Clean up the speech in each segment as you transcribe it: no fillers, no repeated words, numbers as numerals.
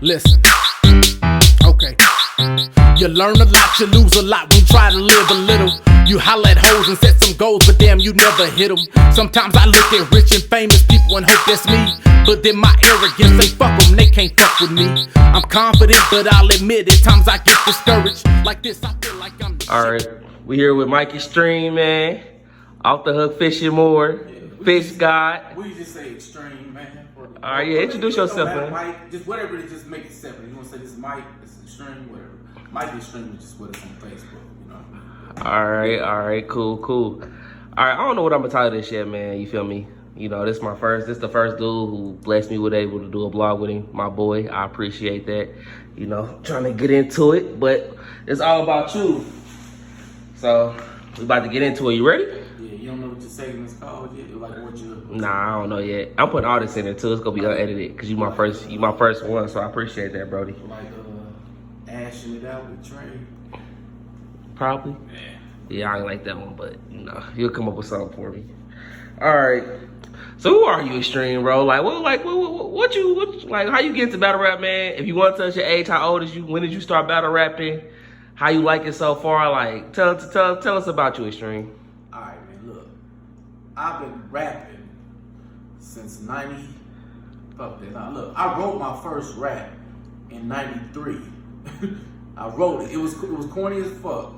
Listen, okay. You learn a lot, you lose a lot when you try to live a little. You holler at hoes and set some goals, but damn, you never hit them. Sometimes I look at rich and famous people and hope that's me. But then my arrogance say fuck them, they can't fuck with me. I'm confident, but I'll admit at times I get discouraged. Like this, I feel like I'm the Alright, we here with Mike Extreme, man. Off the hook fishing more. Fish God. We just say Extreme, man. Alright, yeah, introduce yourself, man. Mike, just whatever it is, just make it separate. You want to say this is Mike, this is Extreme, whatever. Mike Extreme is just what it's on Facebook, you know. Alright, cool. Alright, I don't know what I'm gonna title this yet, man. You feel me? You know, this is the first dude who blessed me with able to do a blog with him, my boy. I appreciate that. You know, trying to get into it, but it's all about you. So, we about to get into it. You ready? Yeah, you don't know what your segment's called yet? Like what you... Nah, I don't know yet. I'm putting all this in there too. It's gonna be unedited because you my first one, so I appreciate that, Brody. Like ashing it out with Trey. Probably. Yeah, I ain't like that one, but you know, you'll come up with something for me. All right. So who are you, Extreme, bro? Like, what you like? How you get into battle rap, man? If you want to touch your age, how old is you? When did you start battle rapping? How you like it so far? Like, tell us about you, Extreme. All right, man. Look, I've been rapping since '90. Fuck that. Now, look, I wrote my first rap in '93. I wrote it. It was corny as fuck.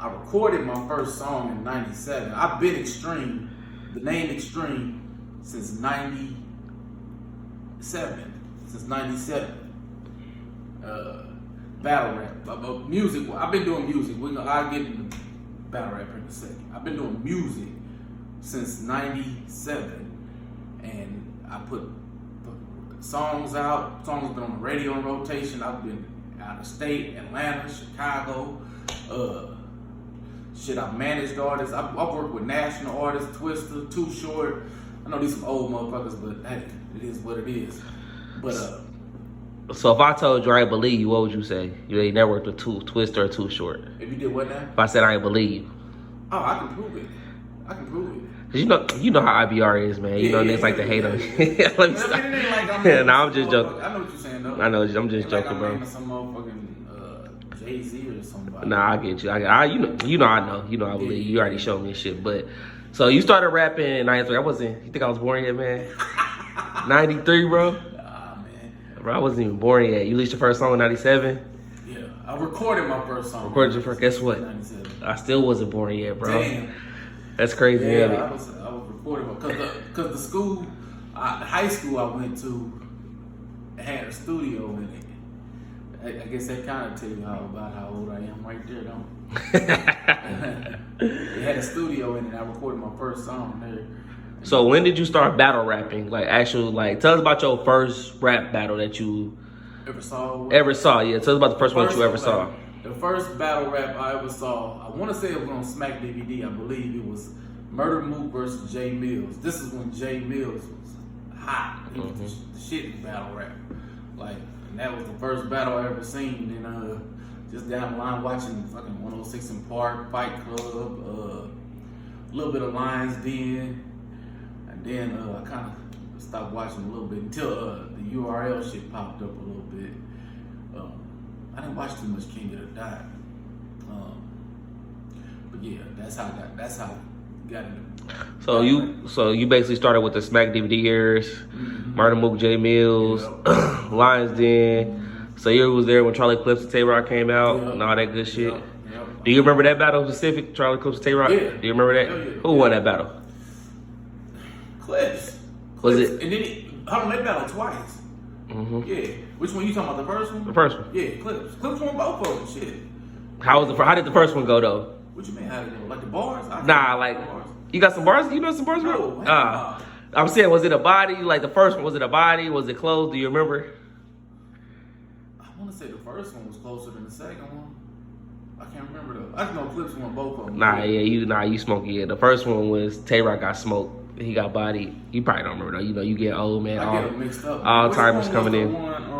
I recorded my first song in '97. I've been Extreme, the name Extreme, since '97. Since '97. Battle rap, music. I've been doing music. I'll get into battle rap in a second. I've been doing music since '97, and I put songs out. Songs have been on the radio in rotation. I've been out of state, Atlanta, Chicago. I've managed artists. I've worked with national artists, Twista, Too Short. I know these some old motherfuckers, but hey, it is what it is. But So if I told you I ain't believe you, what would you say? You ain't never worked with Twista or Too Short. If you did what now? If I said I ain't believe. Oh, I can prove it. Cause you know how IBR is, man. You know niggas like to hate on me. Let me stop. Nah, I'm just joking. I know what you're saying, though. I know, I'm just joking, bro. Some motherfucking Jay-Z or somebody. Nah, I get you. You know I believe you already showed me this shit. But so you started rapping in '93. You think I was born yet, man? '93, bro. Nah, man. Bro, I wasn't even born yet. You released your first song in '97. Yeah, I recorded my first song. Guess what? 97. I still wasn't born yet, bro. Damn. That's crazy. Yeah, I was recording because the school, the high school I went to had a studio in it. I guess that kind of tell you about how old I am right there, don't it? Had a studio in it. I recorded my first song there. So when did you start battle rapping? Like tell us about your first rap battle that you ever saw. Yeah, tell us about the first one that you ever saw. The first battle rap I ever saw, I want to say it was on Smack DVD. I believe it was Murder Mook versus Jay Mills. This is when Jay Mills was hot. He was the shit in battle rap. Like, and that was the first battle I ever seen. And just down the line watching fucking 106 in Park, Fight Club, a little bit of Lions Den. And then I kind of stopped watching a little bit until the URL shit popped up a little bit. I didn't watch too much King of the Dot. But yeah, that's how I got into. So you basically started with the Smack DVD ears, Murder Mook, Jay Mills, Lions Den. So you was there when Charlie Clips and Tay Rock came out and all that good shit. Do you remember that battle specific, Charlie Clips and Tay Rock? Yeah. Do you remember that? Who won that battle? Clips. Was it? And then they battled twice. Yeah. Which one you talking about? The first one? The first one. Yeah, Clips. Clips won both of them. Shit. How did the first one go though? What you mean? How did it go? Like the bars? Bars. You got some bars? You know some bars, bro? No. I'm saying, was it a body? Like the first one, was it a body? Was it closed? Do you remember? I want to say the first one was closer than the second one. I can't remember though. I just know Clips won both of them. You smoked. Yeah, the first one was Tay Rock got smoked. He got bodied. You probably don't remember though. You know, you get old, man. I get them mixed up. All timers coming in.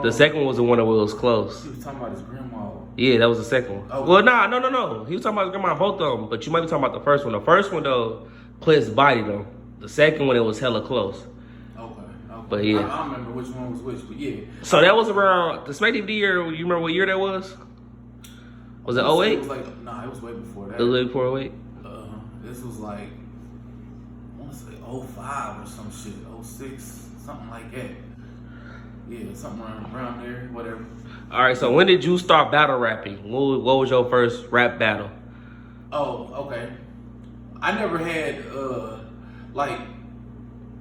The second one was the one that was close. He was talking about his grandma. Yeah, that was the second one. Okay. Well, no. He was talking about his grandma, both of them. But you might be talking about the first one. The first one though, Clips bodied him. The second one, it was hella close. Okay. But yeah. I don't remember which one was which, but yeah. So that was around the Smack DVD year. You remember what year that was? Was it 08? It was like, nah, it was way before that. It was way before 08? This was like, I want to say 05 or some shit, 06, something like that. Yeah, something around there, whatever. All right, so when did you start battle rapping? What was your first rap battle? Oh, okay. I never had, like,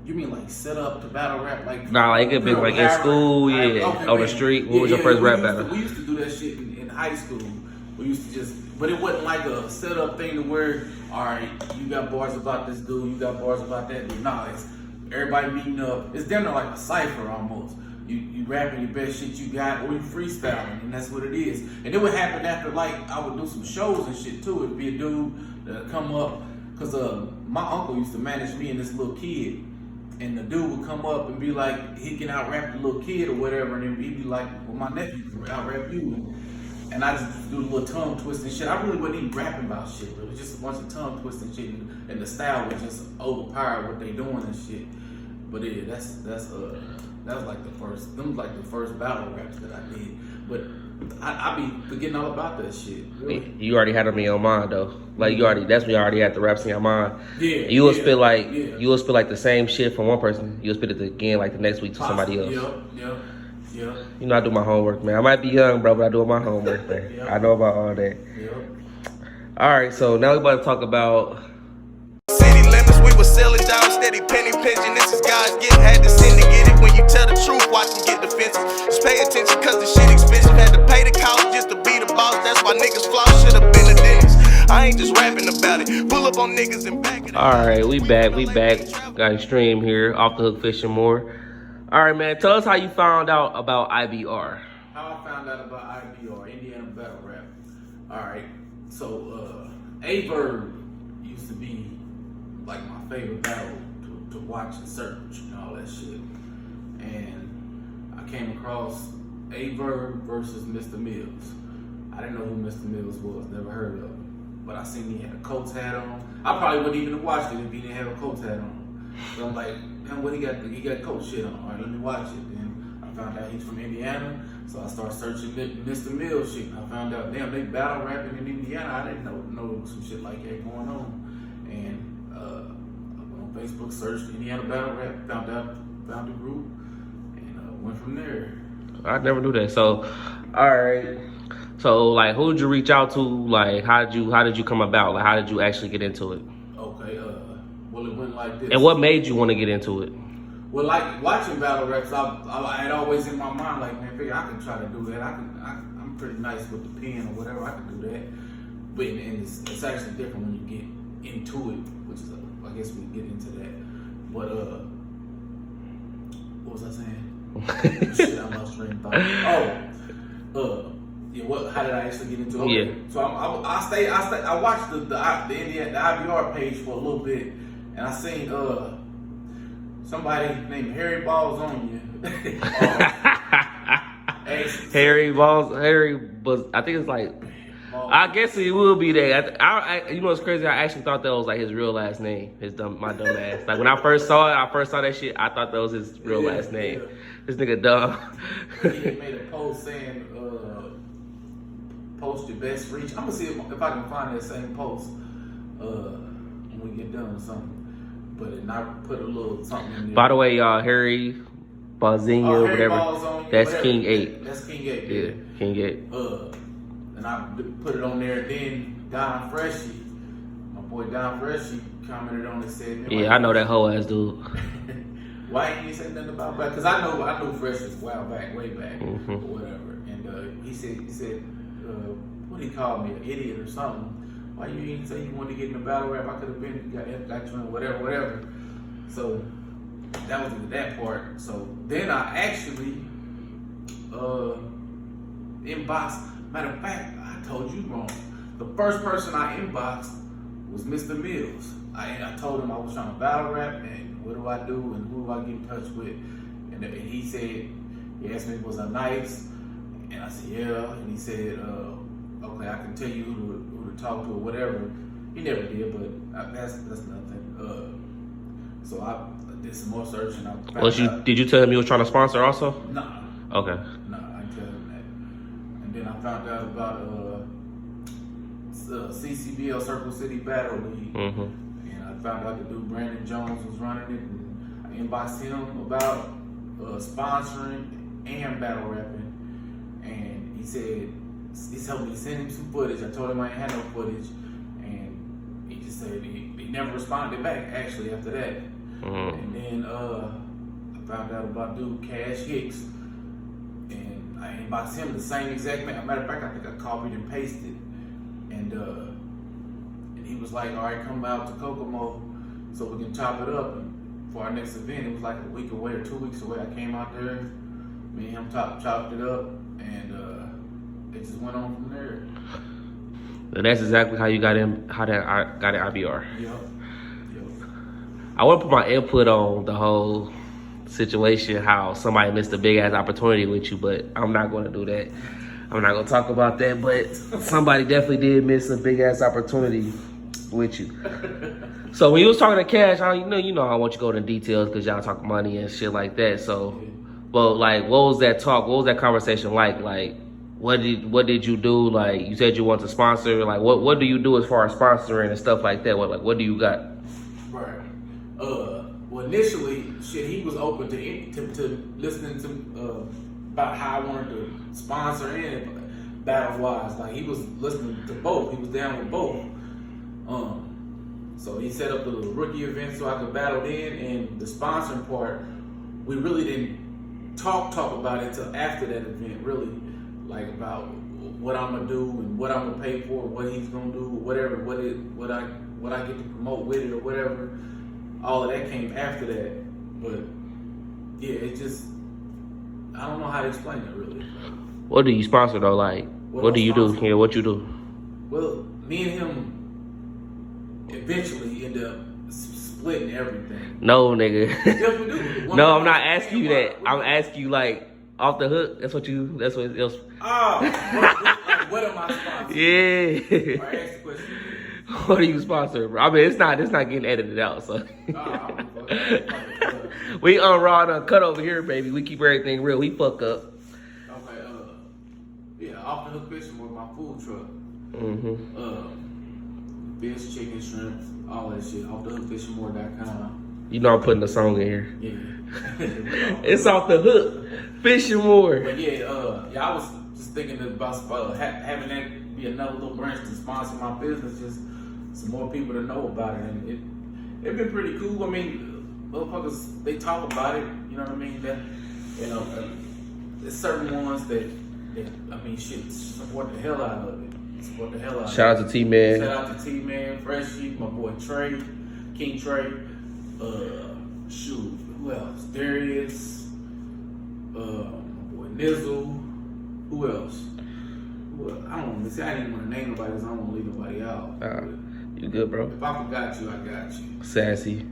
you mean like set up to battle rap? Like, Nah, like it could be like in school, yeah, okay, on the street. What was your first rap battle? We used to do that shit in high school. We used to just, but it wasn't like a set up thing to where, all right, you got bars about this dude, you got bars about that dude. Nah, it's everybody meeting up. It's damn near like a cipher almost. You rapping your best shit you got, or you freestyling, and that's what it is. And it would happen after, like, I would do some shows and shit too. It'd be a dude that come up, cause my uncle used to manage me and this little kid. And the dude would come up and be like, he can out-rap the little kid or whatever, and then he'd be like, well, my nephew can out-rap you. And I just do a little tongue twisting shit. I really wasn't even rapping about shit, but it was just a bunch of tongue twisting shit, and the style was just overpowered what they doing and shit. But yeah, that was like the first, them was like the first battle raps that I did. But I be forgetting all about that shit. Really. You already had them in your mind though. Like that's when you already had the raps in your mind. Yeah. You would spit like you would spit like the same shit from one person. You would spit it again like the next week to somebody else. Yep. You know I do my homework, man. I might be young, bro, but I do my homework, man. Yep. I know about all that. Yep. All right, so now we about to talk about. City limits, we were selling down steady penny pinching. This is God's gift, had to sin to get it. When you tell the truth, watch them get defensive. Just pay attention, cause the shit expensive. Had to pay the cost just to be the boss. That's why niggas floss, should've been a dentist. I ain't just rapping about it. Pull up on niggas and back it. All right, we back. Got Extreme here, Off the Hook Fishing More. All right, man, tell us how you found out about IBR. How I found out about IBR, Indiana Battle Rap. All right, so Averb used to be like my favorite battle to watch and search and all that shit. And I came across Averb versus Mr. Mills. I didn't know who Mr. Mills was, never heard of him. But I seen he had a Colts hat on. I probably wouldn't even have watched it if he didn't have a Colts hat on. So I'm like, man, what he got Colts shit on. All right, let me watch it. Then I found out he's from Indiana, so I started searching Mr. Mills shit. And I found out, damn, they battle rapping in Indiana. I didn't know there was some shit like that going on. And I went on Facebook, searched Indiana Battle Rap, found the group, and went from there. I never knew that. So, all right. So, like, who did you reach out to? Like, how did you come about? Like, how did you actually get into it? Okay, well, it went like this. And what made you want to get into it? Well, like watching battle raps, I had always in my mind, like, man, figure I can try to do that. I'm pretty nice with the pen or whatever. I can do that. But and it's actually different when you get into it, which is I guess we get into that. But what was I saying? Shit, I lost train of thought. Yeah, how did I actually get into it? Okay. Yeah. So I watched the IBR page for a little bit, and I seen somebody named Harry Balls on you. Harry was, I think it's like, I guess it will be that. I you know what's crazy? I actually thought that was like his real last name. My dumb ass. Like when I first saw that shit, I thought that was his real last name. Yeah. This nigga dumb. He had made a post saying, post your best reach. I'm gonna see if I can find that same post when we get done with something. But and I put a little something in there. By the way, y'all, Harry Balzinho, whatever. That's whatever. King 8. That's King 8. Yeah, King 8. And I put it on there. Then Don Freshy, my boy Don Freshy, commented on it, said, "Yeah, I know that hoe ass dude." Why ain't you say nothing about that? Because I knew Fresh was a while back, way back, or whatever. And he said, what he called me, an idiot or something. Why you didn't say you wanted to get in the battle rap? I could have been got you in whatever. So that was that part. So then I actually inboxed. Matter of fact, I told you wrong. The first person I inboxed was Mr. Mills. I told him I was trying to battle rap and what do I do and who do I get in touch with? And he said, he asked me was I nice? And I said, yeah. And he said, okay, I can tell you who to talk to or whatever. He never did, but that's nothing. So I did some more searching. Did you tell him you was trying to sponsor also? Nah. Okay. Nah, I didn't tell him that. And then I found out about CCBL Circle City Battle League. Mm-hmm. And I found out the dude Brandon Jones was running it. And I inboxed him about sponsoring and battle rapping. And he said, he told me to send him some footage. I told him I ain't had no footage. And he just said he never responded back, actually, after that. Mm-hmm. And then I found out about dude Cash Hicks. And I inboxed him the same exact man. Matter of fact, I think I copied and pasted. And he was like, all right, come out to Kokomo so we can chop it up. And for our next event, it was like a week away or 2 weeks away. I came out there, me and him chopped it up, and it just went on from there. And that's exactly how you got in, how that I got at IBR. Yep. I want to put my input on the whole situation, how somebody missed a big ass opportunity with you, but I'm not going to do that. I'm not going to talk about that, but somebody definitely did miss a big ass opportunity with you. So when you was talking to Cash, you know I want you to go into details because y'all talk money and shit like that. So, but like, what was that talk? What was that conversation like? Like, what did you do? Like, you said you want to sponsor. Like, what do you do as far as sponsoring and stuff like that? What do you got? Right. Well, initially, shit, he was open to listening to about how I wanted to sponsor and battle wise. Like, he was listening to both. He was down with both. So he set up the little rookie event so I could battle in, and the sponsoring part, we really didn't talk about it till after that event, really. Like about what I'm gonna do and what I'm gonna pay for, what he's gonna do, whatever, what I get to promote with it or whatever. All of that came after that. But yeah, it just, I don't know how to explain it really. What do you sponsor though? Like, what do you do? Yeah, what you do? Well, me and him eventually end up splitting everything. No, nigga. Yes, we do. No, I'm not asking you that. I'm asking you like off the hook. That's what else. Oh, what am I sponsoring? Yeah. All right, ask the question. What do you sponsor, bro? I mean, it's not getting edited out, so. We raw and uncut over here, baby. We keep everything real. We fuck up. Okay, yeah, off the hook fishing with my food truck. Mm-hmm. Fish, chicken, shrimp, all that shit. Off the hook fishingmore.com. You know I'm putting the song in here. Yeah. It's off the hook. Fishing more. But yeah, I was just thinking about having that be another little branch to sponsor my business, just some more people to know about it, and it's been pretty cool. I mean, motherfuckers, they talk about it, you know what I mean? That, you know, there's certain ones that I mean, shit, support the hell out of it. Support the hell out of it. Shout out to T-Man. Shout out to T-Man, Freshie, my boy Trey, King Trey, shoot, who else? Darius, my boy Nizzle, who else? Well, I don't know. See, I didn't want to name nobody because I don't want to leave nobody out. You good, bro? If I forgot you, I got you. Sassy,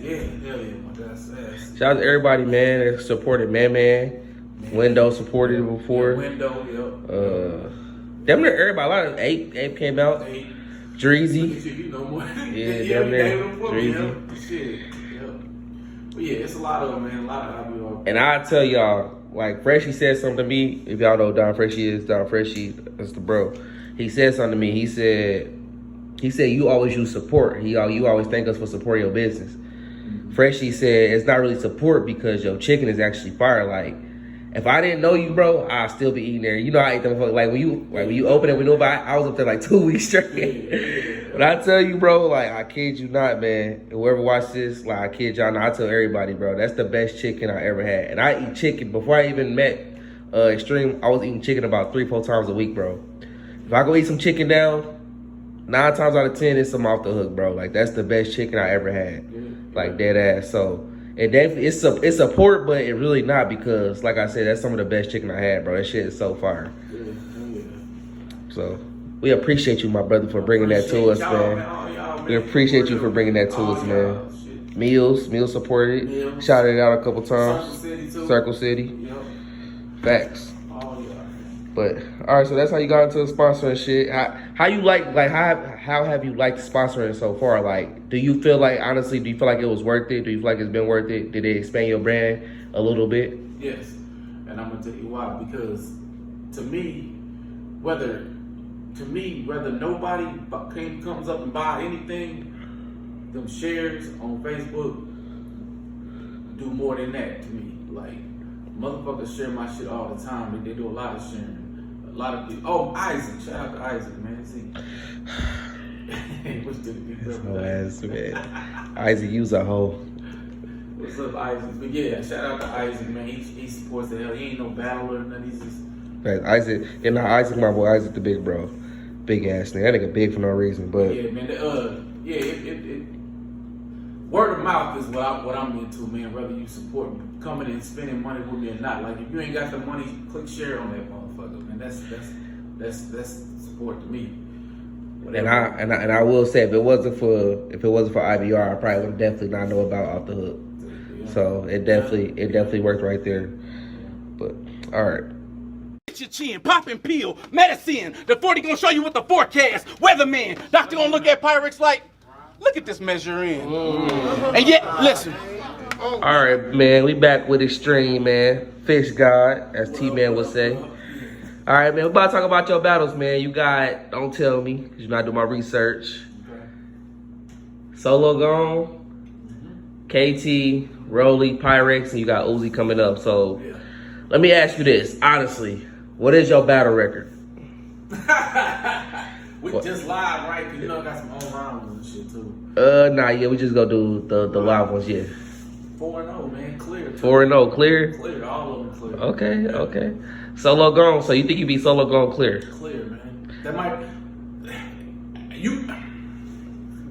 yeah, hell yeah, my God, Sassy. Shout out to everybody, man, that supported Man. Window supported him before. Window, yep. Damn near everybody. A lot of Ape came out. Dreezy. You know more. Yeah, damn near Dreezy. Shit, yep. But yeah, it's a lot of them, man. A lot of IBR. And I tell y'all, like Freshie said something to me. If y'all know who Don Freshie is, Don Freshie, that's the bro. He said something to me. He said you always use support. You always thank us for supporting your business. Mm-hmm. Freshie said it's not really support because your chicken is actually fire. Like, if I didn't know you, bro, I'd still be eating there. You know I ate them. Like when you open it with nobody, I was up there like 2 weeks straight. But I tell you, bro, like I kid you not, man. Whoever watched this, like I kid y'all not, I tell everybody, bro, that's the best chicken I ever had. And I eat chicken before I even met Extreme. I was eating chicken about 3-4 times a week, bro. If I go eat some chicken now, 9 times out of 10, it's some off the hook, bro. Like that's the best chicken I ever had, like dead ass. So. It definitely it's support, but it really not because, like I said, that's some of the best chicken I had, bro. That shit is so fire. Yeah. So we appreciate you, my brother, for bringing that to us, man. We appreciate you for bringing that to us, man. Meals supported. Shouted it out a couple times. Circle City too. Circle City. Yep. Facts. Oh yeah. But all right, so that's how you got into the sponsoring shit. How you how have you liked sponsoring so far? Like, do you feel like honestly, do you feel like it was worth it? Do you feel like it's been worth it? Did it expand your brand a little bit? Yes, and I'm gonna tell you why. Because to me, whether nobody comes up and buy anything, them shares on Facebook do more than that to me. Like, motherfuckers share my shit all the time. They do a lot of sharing. A lot of people. Oh, Isaac! Shout out to Isaac, man. See, what's the big ass, man. Isaac, you's a hoe. What's up, Isaac? But yeah, shout out to Isaac, man. He supports the hell. He ain't no battler, none. He's just Isaac, and now Isaac, my boy, Isaac the big bro, big ass nigga. That nigga big for no reason, but yeah, man. Word of mouth is what I'm into, man. Whether you support coming and spending money with me or not. Like, if you ain't got the money, click share on that motherfucker, man. That's support to me. And I will say, if it wasn't for IBR, I probably would definitely not know about Off the Hook. Yeah. So it definitely worked right there. But all right. Get your chin, popping pill, medicine. The 40 gonna show you what the forecast. Weatherman, doctor gonna look at Pyrex like, look at this measure in. And yet, listen. All right, man, we back with Extreme, man. Fish God, as T-Man would say. All right, man, we about to talk about your battles, man. You got, don't tell me, because you know I do my research. Solo Gone, KT, Rolly, Pyrex, and you got Uzi coming up. So let me ask you this, honestly. What is your battle record? We just live, right? Cause you know I got some online ones and shit too. Nah, yeah, we just go do the live ones, yeah. 4-0, man, clear. 4-0, clear? Clear, all of them clear. Okay. Solo Gone, so you think you be Solo Gone clear? Clear, man. That might,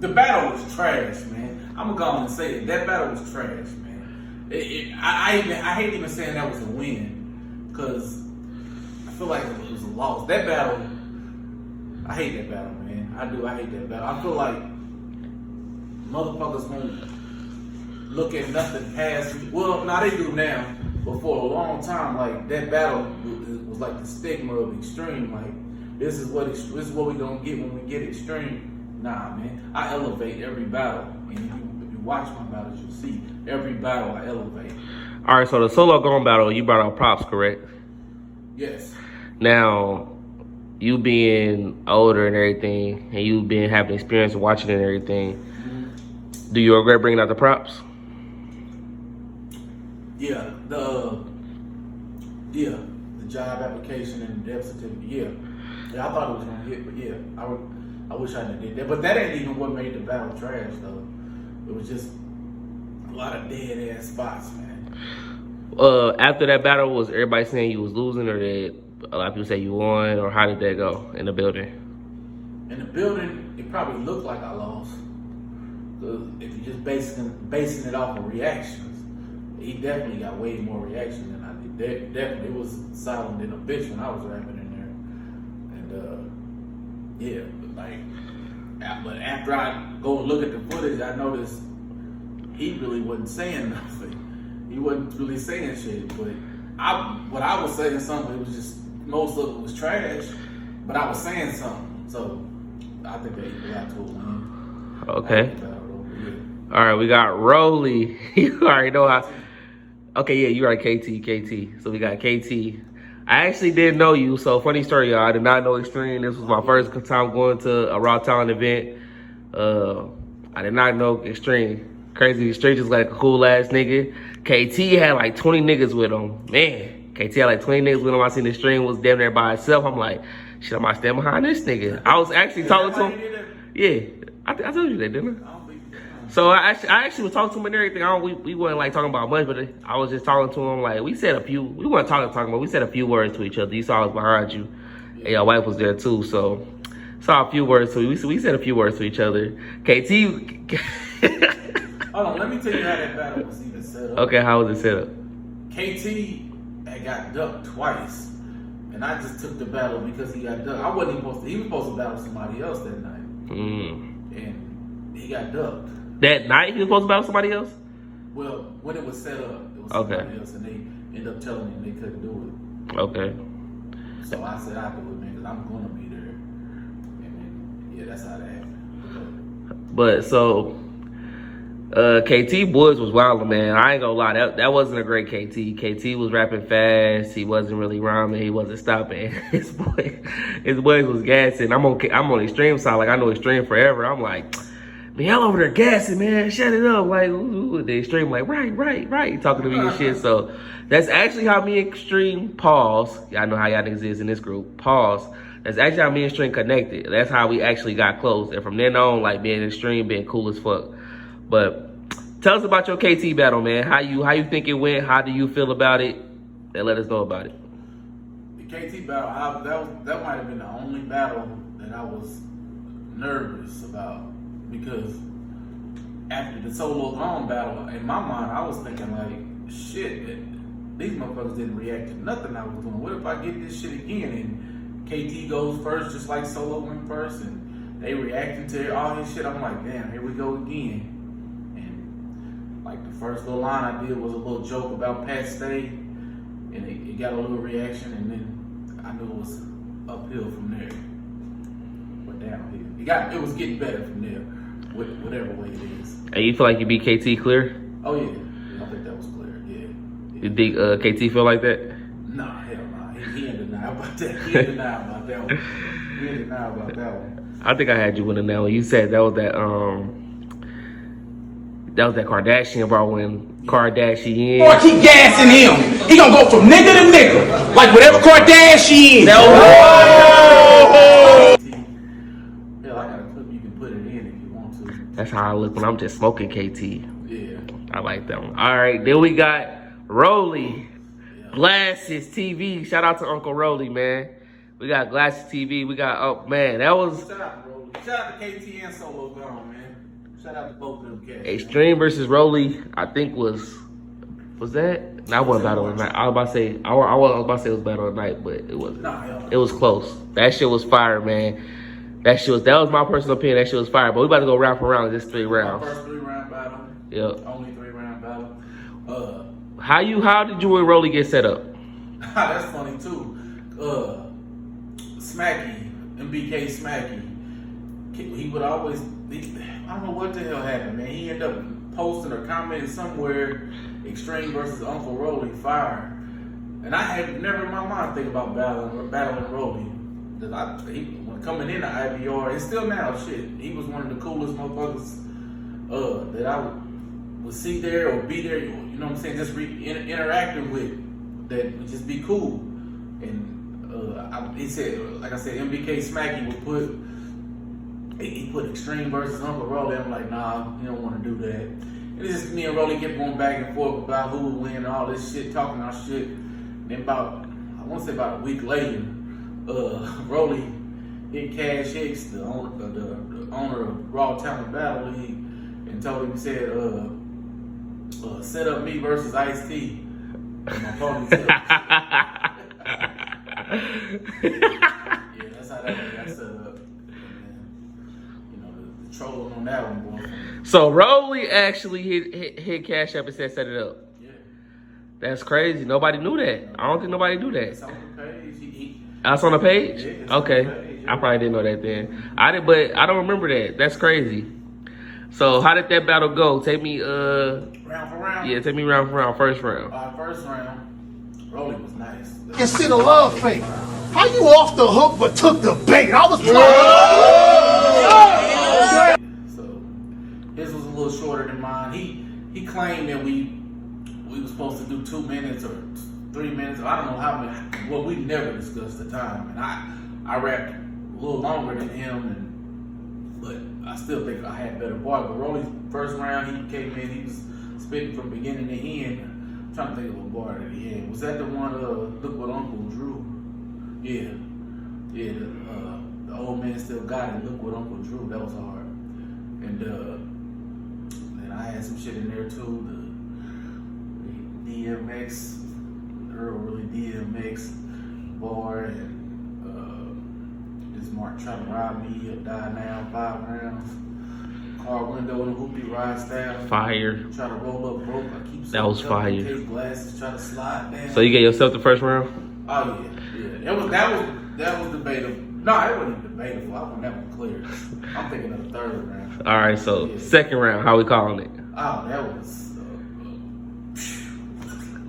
the battle was trash, man. I'm gonna go on and say it. That battle was trash, man. I hate even saying that was a win, cause I feel like it was a loss. That battle, I hate that battle, man. I hate that battle. I feel like motherfuckers won't look at nothing past. Well, now they do now, but for a long time, like, that battle was like the stigma of Extreme. Like, this is what we gonna get when we get Extreme. Nah, man. I elevate every battle, and if you watch my battles, you'll see every battle I elevate. All right, so the Solo Gone battle, you brought out props, correct? Yes. Now, you being older and everything, and you been having experience watching and everything, do you regret bringing out the props? Yeah, the job application and the death certificate. Yeah, I thought it was gonna hit, but yeah, I wish I did that. But that ain't even what made the battle trash, though. It was just a lot of dead ass spots, man. After that battle, was everybody saying you was losing, or did a lot of people say you won, or how did that go in the building? In the building, it probably looked like I lost. If you're just basing it off of reactions, he definitely got way more reaction than I did. Definitely, it was silent than a bitch when I was rapping in there. And yeah, but after I go look at the footage, I noticed he really wasn't saying nothing. He wasn't really saying shit. But what I was saying something, it was just, most of it was trash. But I was saying something, so I think they got to a win. Okay. All right, we got Rolly. You already know how. Okay, yeah, you are KT. So we got KT. I actually didn't know you, so funny story, y'all. I did not know Extreme. This was my first time going to a Raw Talent event. I did not know Extreme. Crazy, Extreme just like a cool ass nigga. KT had like 20 niggas with him. Man, KT had like 20 niggas with him. I seen Extreme was damn there by himself. I'm like, shit, I might stand behind this nigga. I was actually talking to him. Yeah, I told you that, didn't I? So I actually was talking to him and everything. We weren't like talking about much, but I was just talking to him. Like, we said a few, we weren't talking, but we said a few words to each other. You saw I was behind you, and your wife was there too. So saw a few words. So we said a few words to each other. KT. Hold on, let me tell you how that battle was even set up. Okay, how was it set up? KT had got ducked twice, and I just took the battle because he got ducked. I wasn't even supposed to. He was supposed to battle somebody else that night, and he got ducked. That night he was supposed to battle somebody else? Well, when it was set up, it was somebody else, and they ended up telling him they couldn't do it. Okay. So I said I do it, man, because I'm gonna be there. And then, yeah, that's how that happened. But so KT Boys was wild, man. I ain't gonna lie, that wasn't a great KT. KT was rapping fast. He wasn't really rhyming. He wasn't stopping. His boys was gassing. I'm on Extreme side. Like I know Extreme forever. I'm like, man, y'all over there gassing, man. Shut it up. Like the Extreme, like right, talking to me and shit. So that's actually how me and Extreme pause. Y'all know how y'all niggas is in this group. Pause. That's actually how me and Extreme connected. That's how we actually got close. And from then on, like me and Extreme being cool as fuck. But tell us about your KT battle, man. How you think it went? How do you feel about it? And let us know about it. The KT battle, that might have been the only battle that I was nervous about, because after the Solo Gone battle, in my mind, I was thinking like, shit, these motherfuckers didn't react to nothing I was doing. What if I get this shit again and KT goes first, just like Solo went first, and they reacting to all his shit? I'm like, damn, here we go again. Like the first little line I did was a little joke about Pat Stay, and it got a little reaction, and then I knew it was uphill from there. But downhill. It was getting better from there, whatever way it is. And you feel like you beat KT clear? Oh yeah, I think that was clear. Yeah. You think KT feel like that? Nah, hell nah. He ain't deny about that. He ain't deny about that one. He ain't deny about that one. I think I had you winning that one. You said that was that Kardashian bro when Kardashian. Boy, keep gassing him. He gonna go from nigga to nigga. Like whatever Kardashian. Hell, I got a clip you can put it in if you want to. That's how I look when I'm just smoking KT. Yeah. I like that one. All right, then we got Rolly. Glasses TV. Shout out to Uncle Rolly, man. We got Glasses TV. We got, oh man, that was Shout out to Rolly. Shout out to KT and Solo Gone, man. Shout out to both of them cats. Extreme versus Rolly. I think was that? No, I wasn't battle of the night. I was about to say I was about to say it was battle of the night, but it wasn't. Nah, It was close. That shit was fire, man. That was my personal opinion. That shit was fire. But we about to go round for round in just 3 rounds. First 3-round battle. Yep. Only 3-round battle. How did you and Rolly get set up? That's funny too. Smacky, MBK Smacky, he would always, I don't know what the hell happened, man. He ended up posting or commenting somewhere, Extreme versus Uncle Rolly, fire. And I had never in my mind think about battling Rolly. When coming into IBR, and still now, shit, he was one of the coolest motherfuckers that I would see there or be there, you know what I'm saying, just interacting with, that would just be cool. And he said, like I said, MBK Smacky would put Extreme versus Uncle Rolly. I'm like, nah, you don't want to do that. And it's just me and Rolly kept going back and forth about who would win and all this shit, talking our shit. And then I want to say about a week later, Rolly hit Cash Hicks, the owner of Raw Talent Battle League, and told him, he said, set up me versus Ice-T. And my ponytail. Yeah, that's how that got set up. And, you know, the trolling on that one, boy. So Rolly actually hit Cash App and said set it up. Yeah. That's crazy. Nobody knew that. I don't think nobody knew It's that. on the page. That's on the page? Yeah, it's on Okay. the page, yeah. I probably didn't know that then. But I don't remember that. That's crazy. So how did that battle go? Take me Round for round? yeah, take me round for round, first round. First round, Rolly was nice. Consider love fake. How you off the hook but took the bait? I was So his was a little shorter than mine. He claimed that we were supposed to do 2 minutes or 3 minutes. I don't know how many. Well, we never discussed the time, and I rapped a little longer than him, but I still think I had better bars. But Rolly's first round, he came in, he was spitting from beginning to end. I'm trying to think of what bar that he had. Was that the one, Look What Uncle Drew? Yeah. Yeah, the old man still got it. Look What Uncle Drew. That was hard. And then I had some shit in there too. The DMX, Earl Really DMX bar, and this Mark trying to rob me, he'll die now, 5 rounds. Car window and a hoopty ride style. Fire. Try to roll up rope. I keep That was fire. Glasses, try to slide down. So you gave yourself the first round? Oh yeah. Yeah, that was debatable. No, it wasn't debatable. I want that one clear. I'm thinking of the third round. All right, so second round, how we calling it? Oh, that was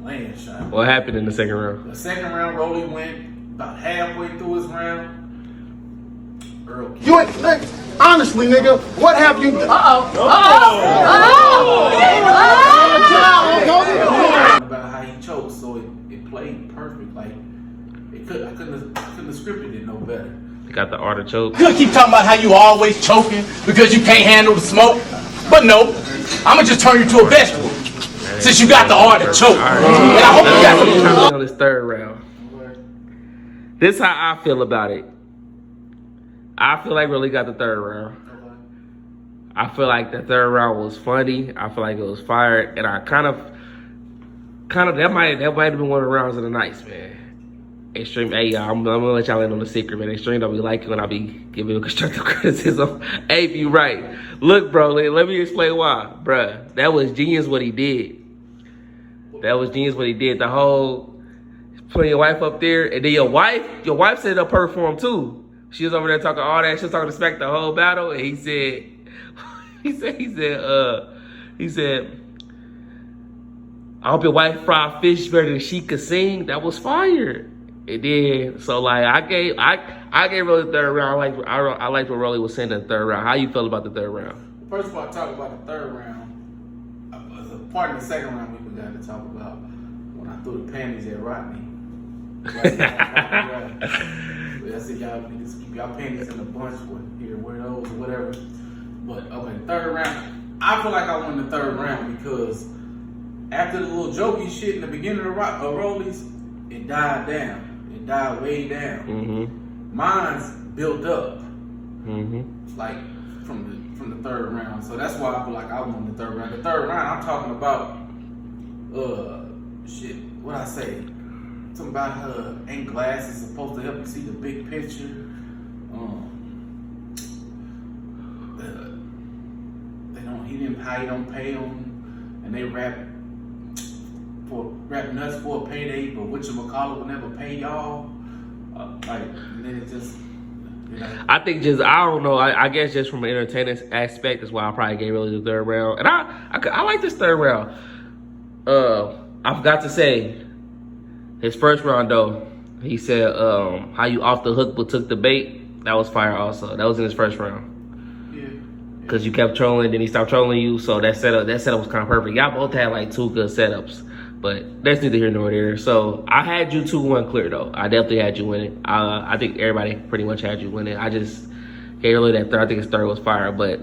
landslide. What happened in the second round? The second round, Rolly went about halfway through his round. Earl You ain't, honestly, nigga, what have you done? About how he choked, so it played perfect. Like I couldn't have scripted it no better. You got the artichoke. You keep talking about how you always choking because you can't handle the smoke. But no, I'ma just turn you to a vegetable since you got the artichoke. And I hope you got the on this third round. This is how I feel about it. I feel like Rolly got the third round. I feel like the third round was funny. I feel like it was fired, and I kind of that might have been one of the rounds of the night, man. Extreme, hey y'all, I'm gonna let y'all in on the secret, man. Extreme don't be like it when I be giving you constructive criticism. Hey, you right. Look, bro, let me explain why, bruh. That was genius what he did. That was genius what he did. The whole putting your wife up there, and then your wife set it up her for him too. She was over there talking all that. She was talking to Smack the whole battle, and he said, I hope your wife fried fish better than she could sing. That was fire. It did. So like I gave Rolly the third round. I liked what Rolly was saying in the third round. How you feel about the third round? First of all, talk about the third round. As a part of the second round, we forgot to talk about when I threw the panties at Rodney. I said y'all need to keep y'all panties in a bunch with here, weirdos or whatever. But okay, third round. I feel like I won the third round because after the little jokey shit in the beginning of Rollies, it died down. It died way down. Mm-hmm. Mine's built up. Mm-hmm. Like from the third round. So that's why I feel like I won the third round. The third round, I'm talking about shit. What I say? Something about her ain't glasses supposed to help you see the big picture. He don't pay them, and they rap nuts for a payday, but whatchamacallit will never pay y'all. And then it just. I think I don't know. I guess just from an entertainment aspect, that's why I probably gave Rolly the third round. And I like this third round. I forgot to say, his first round though, he said how you off the hook but took the bait. That was fire also. That was in his first round. Yeah. Because you kept trolling, then he stopped trolling you. So that setup was kind of perfect. Y'all both had like two good setups. But that's neither here nor there. So I had you 2-1 clear though. I definitely had you winning. I think everybody pretty much had you winning. I just gave Rolly that third. I think his third was fire. But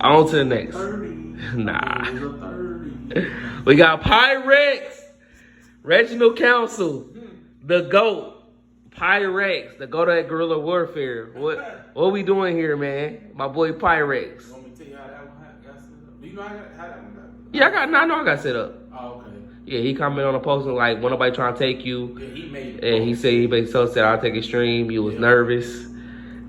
on to the next. 30. Nah. It was a 30. We got Pyrex, Regional Council, the GOAT, Pyrex, the GOAT at Guerrilla Warfare. What we doing here, man? My boy Pyrex. You want me to tell you how that one got set up? Do you know how that one got? Yeah, I know I got set up. Oh, okay. Yeah, he commented on a post like, "When nobody trying to take you," Yeah, he made it. and he said, "I'll take a stream." You was nervous.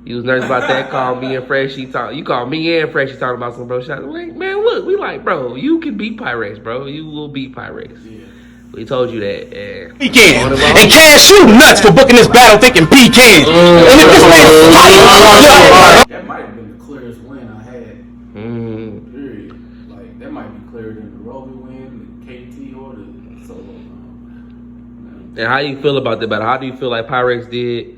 You was nervous about that. Called me and Freshy you called me and Freshy talking about some bro shit. I'm like, man, look, we like, bro, you can beat Pyrex, bro. You will beat Pyrex. Yeah. We told you that. And weekend. And Cash, you nuts for booking this battle thinking pecan. And if this man That might have been the clearest win I had. Period. Like that might be clearer than the Rolly win, the KT, or the solo win. And how you feel about that battle? How do you feel like Pyrex did?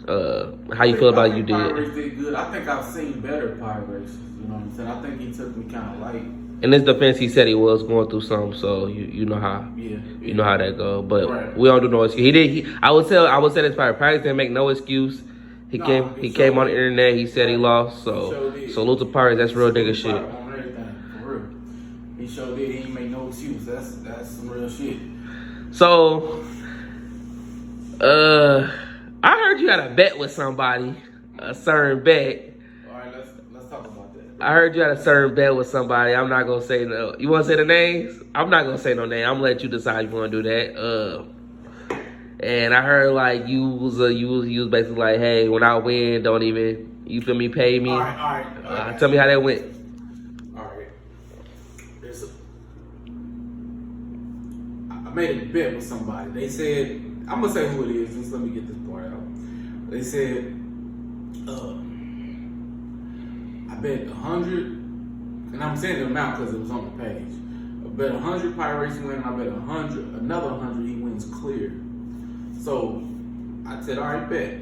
How you feel about you did? Pyrex did good. I think I've seen better Pyrex. You know what I'm saying? I think he took me kind of light. In his defense, he said he was going through something, so you know how you know how that go. But we don't do no excuse. I would say this Pyrex didn't make no excuse. He came on the internet. He said he lost. So salute to Pyrex. That's real nigga shit. On everything, for real. He showed that he ain't make no excuse. That's some real shit. So, I heard you had a bet with somebody, a certain bet. All right, let's talk about that. I heard you had a certain bet with somebody. I'm not gonna say no. You want to say the names? I'm not gonna say no name. I'm gonna let you decide if you want to do that. And I heard like you was basically like, hey, when I win, don't even pay me. All right. Tell me how that went. All right. I made a bet with somebody. They said I'm gonna say who it is. Just let me get this part out. They said, I bet 100, and I'm saying the amount because it was on the page. I bet 100 Pirates win, and I bet another 100 he wins clear. So I said, all right, bet.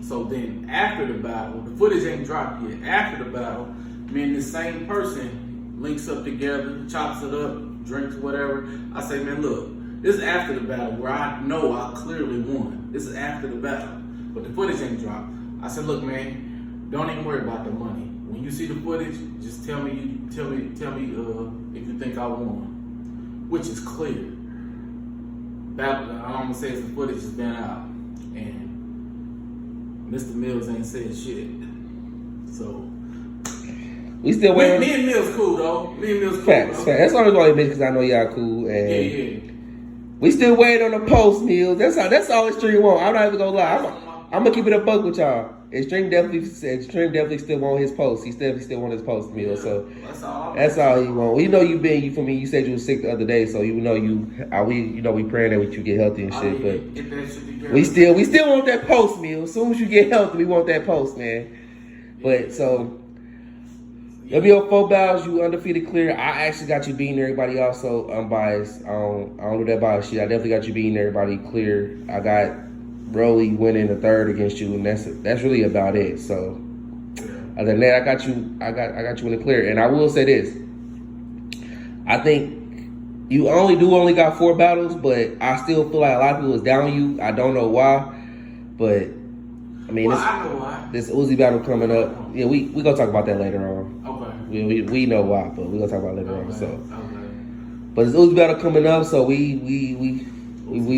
So then after the battle, the footage ain't dropped yet. After the battle, me and this same person links up together, chops it up, drinks, whatever. I say, man, look, this is after the battle where I know I clearly won. This is after the battle, but the footage ain't dropped. I said, look, man, don't even worry about the money. When you see the footage, just tell me if you think I won, which is clear. Battle, I'm gonna say is the footage has been out, and Mr. Mills ain't said shit. So we still waiting. Me and Mills cool though. Me and Mills cool. Facts. That's the only reason why because I know y'all cool. And Yeah. we still waiting on the post, Mills. That's all Extreme want. I'm not even gonna lie. I'm gonna keep it a buck with y'all. Extreme definitely still want his post. He still want his post, Mills. So that's all he want. You know you feel me. You said you were sick the other day, so you know we praying that you get healthy and shit. But we still want that post, Mills. As soon as you get healthy, we want that post, man. But so. It'll be on 4 battles, you undefeated clear. I actually got you beating everybody also unbiased. I don't do that bias shit. I definitely got you beating everybody clear. I got Broly winning the 3rd against you, and that's really about it. So other than that, I got you in the clear. And I will say this. I think you only got 4 battles, but I still feel like a lot of people is down you. I don't know why. But I mean I know why. This Uzi battle coming up. Yeah, we gonna talk about that later on. Okay. We know why, but we gonna talk about it later on. So, but this Uzi battle coming up, so we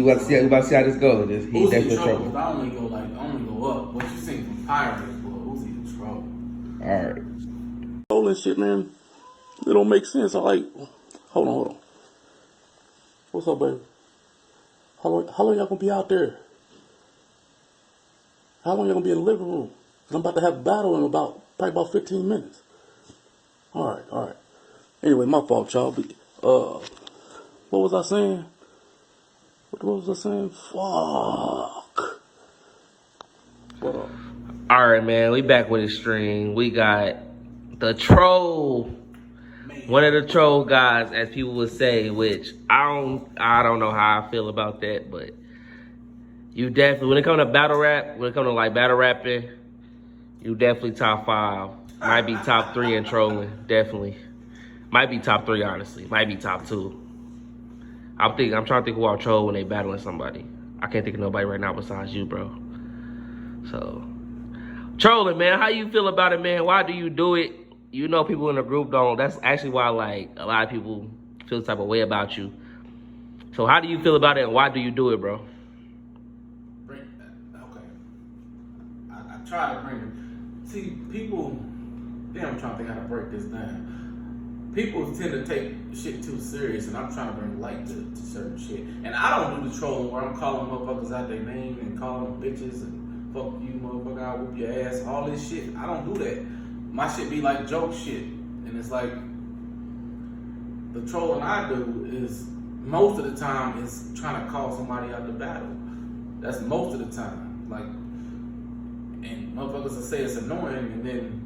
about to see how this goes. He Uzi definitely in trouble. I only go up. What you think from Pirates, boy? Uzi in trouble. All right. All that shit, man. It don't make sense. I like. Hold on. What's up, baby? How long y'all gonna be out there? How long y'all gonna be in the living room? 'Cause I'm about to have a battle in probably about 15 minutes. All right. Anyway, my fault, y'all. But, what was I saying? What was I saying? Fuck. What up? All right, man. We back with Extreme. We got the troll. One of the troll guys, as people would say, which I don't know how I feel about that, but you definitely, when it comes to battle rapping, you definitely top 5. Might be top 3 in trolling, definitely. Might be top 3, honestly. Might be top 2. I'm trying to think who I'll troll when they battling somebody. I can't think of nobody right now besides you, bro. So, trolling, man. How you feel about it, man? Why do you do it? You know people in the group don't. That's actually why, like, a lot of people feel the type of way about you. So how do you feel about it, and why do you do it, bro? Okay. I try to bring it. See, people... Damn, I'm trying to think how to break this down. People tend to take shit too serious, and I'm trying to bring light to certain shit. And I don't do the trolling where I'm calling motherfuckers out their name and calling them bitches and fuck you, motherfucker, I'll whoop your ass, all this shit. I don't do that. My shit be like joke shit. And it's like, the trolling I do is, most of the time, is trying to call somebody out the battle. That's most of the time. Like, and motherfuckers will say it's annoying, and then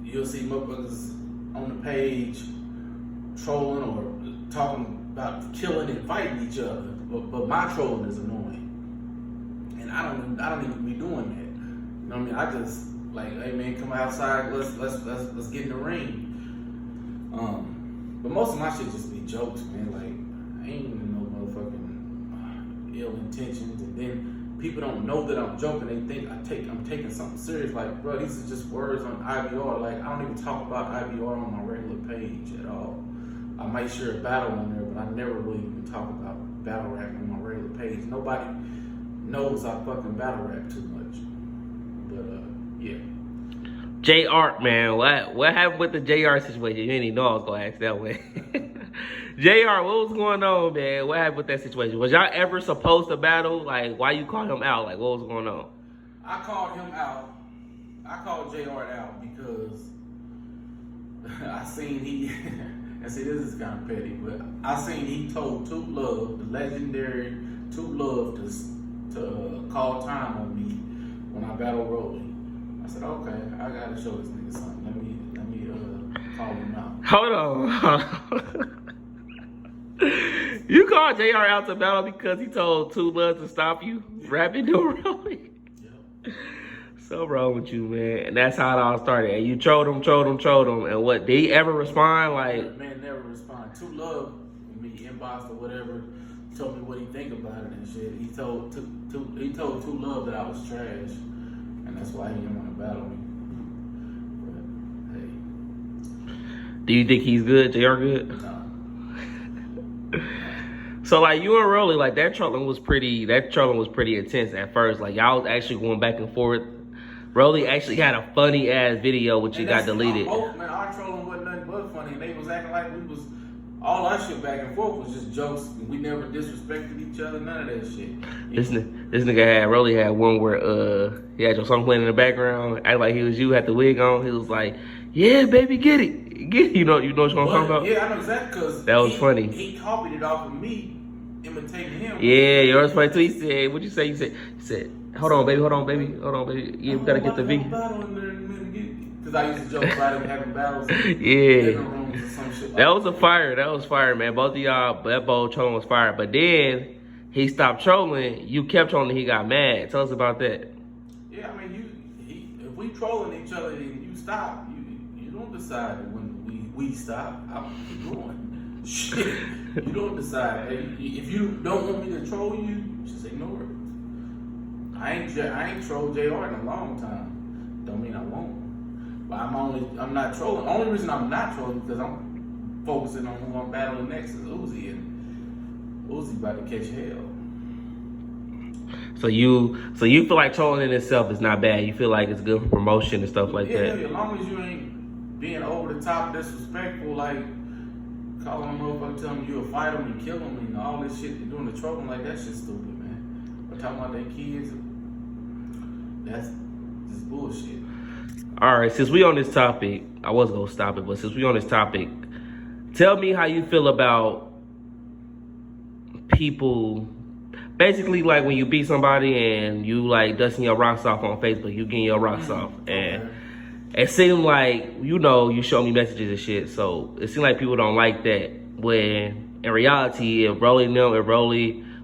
you'll see motherfuckers on the page trolling or talking about killing and fighting each other. But my trolling is annoying. And I don't even be doing that. You know what I mean? I just like, hey man, come outside, let's get in the ring. But most of my shit just be jokes, man. Like, I ain't even no motherfucking ill intentions, and then people don't know that I'm joking. They think I'm taking something serious. Like, bro, these are just words on IBR. Like, I don't even talk about IBR on my regular page at all. I might share a battle on there, but I never really even talk about battle rap on my regular page. Nobody knows I fucking battle rap too much. But yeah. J Art, man, what happened with the JR situation? You didn't even know I was gonna ask that way. JR, what was going on, man? What happened with that situation? Was y'all ever supposed to battle? Like, why you call him out? Like, what was going on? I called him out. I called JR out because I seen he, and see, this is kind of petty, but I seen he told Toot Love, the legendary Too Love to call time on me when I battle Rolly. I said, okay, I gotta show this nigga something. Let me call him out. Hold on. You called JR out to battle because he told Too Love to stop you rapping to Rolly? Yep. So wrong with you, man. And that's how it all started. And you trolled him. And what, did he ever respond? Like, Man never respond. Too Love, me inboxed or whatever, told me what he think about it and shit. He told Too Love that I was trash, and that's why he didn't want to battle me. But hey, do you think he's good? JR good? nah. So like you and Rolly, like that trolling was pretty intense at first. Like y'all was actually going back and forth. Rolly actually had a funny ass video which you got deleted. Man, our trolling wasn't nothing but funny. And they was acting like we was all our shit back and forth was just jokes. We never disrespected each other, none of that shit. This nigga Rolly had one where he had your song playing in the background, act like he was you, had the wig on. He was like, "Yeah, baby, get it." You know what I'm talking about? Yeah, I know exactly, because that was funny. He copied it off of me, imitating him. Yeah, yours funny too. He said, "What'd you say?" You said, hold on, baby. Yeah, we gotta get the V. Because I used to joke about him having battles. Yeah. Or some shit That was fire, man. Both of y'all, that bowl trolling was fire. But then he stopped trolling. You kept trolling. He got mad. Tell us about that. Yeah, I mean, if we trolling each other and you stop, you don't decide when we stop. I'll keep going. Shit, you don't decide. If you don't want me to troll you, just ignore it. I ain't trolled JR in a long time. Don't mean I won't. But I'm not trolling. Only reason I'm not trolling because I'm focusing on who I'm battling next is Uzi, and Uzi about to catch hell. So you feel like trolling in itself is not bad. You feel like it's good for promotion and stuff like that. Yeah, as long as you ain't being over the top, disrespectful, like calling a motherfucker, telling him you'll fight him and kill him and all this shit, doing the trolling, like that shit's stupid, man. But talking about their kids, that's just bullshit. All right, since we on this topic, I was gonna stop it, but since we on this topic, tell me how you feel about people. Basically, like when you beat somebody and you like dusting your rocks off on Facebook, you getting your rocks off, and it seemed like, you show me messages and shit, so it seemed like people don't like that. When in reality, if Rolly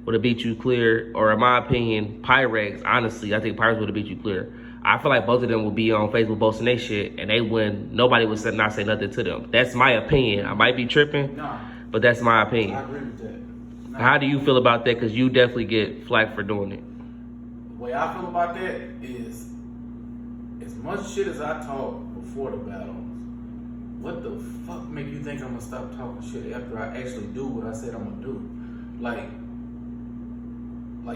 would have beat you clear, or in my opinion, Pyrex, honestly, I think Pyrex would have beat you clear. I feel like both of them would be on Facebook posting their shit, and nobody would not say nothing to them. That's my opinion. I might be tripping, but that's my opinion. I agree with that. How do you feel about that? Because you definitely get flack for doing it. The way I feel about that is, as much shit as I talk before the battles, what the fuck make you think I'm gonna stop talking shit after I actually do what I said I'm gonna do? Like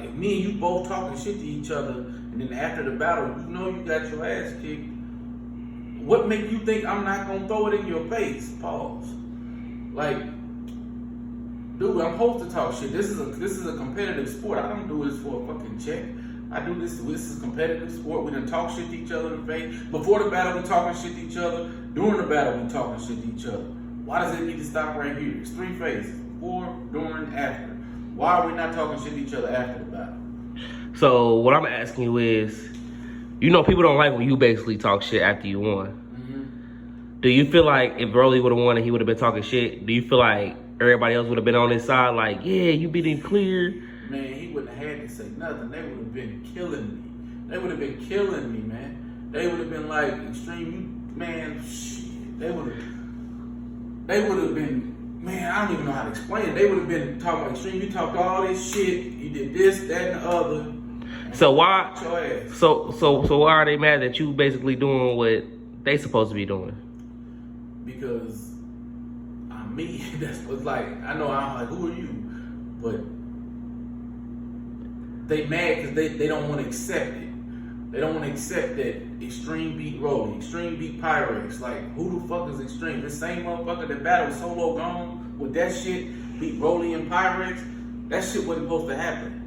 if me and you both talking shit to each other, and then after the battle, you got your ass kicked, what make you think I'm not gonna throw it in your face? Pause. Like, dude, I'm supposed to talk shit. This is a competitive sport. I don't do this for a fucking check. I do this is a competitive sport. We done talk shit to each other in the face. Before the battle, we talking shit to each other. During the battle, we talking shit to each other. Why does it need to stop right here? It's 3 phases: before, during, after. Why are we not talking shit to each other after the battle? So what I'm asking you is, people don't like when you basically talk shit after you won. Mm-hmm. Do you feel like if Rolly would have won and he would have been talking shit, do you feel like everybody else would have been on his side, like, yeah, you beat him clear? Man, he wouldn't have had to say nothing. They would have been killing me. They would have been killing me, man. They would have been like, Extreme, man, shit. They would have been, man, I don't even know how to explain it. They would have been talking about Extreme. You talked all this shit. You did this, that, and the other. So why? Your ass. So why are they mad that you basically doing what they supposed to be doing? Because I'm me. That's what's like. I know I'm like, who are you? But they mad because they don't want to accept it. They don't want to accept that Extreme beat Rolly, Extreme beat Pyrex. Like, who the fuck is Extreme? This same motherfucker that battled Solo Gone with that shit, beat Rolly and Pyrex. That shit wasn't supposed to happen.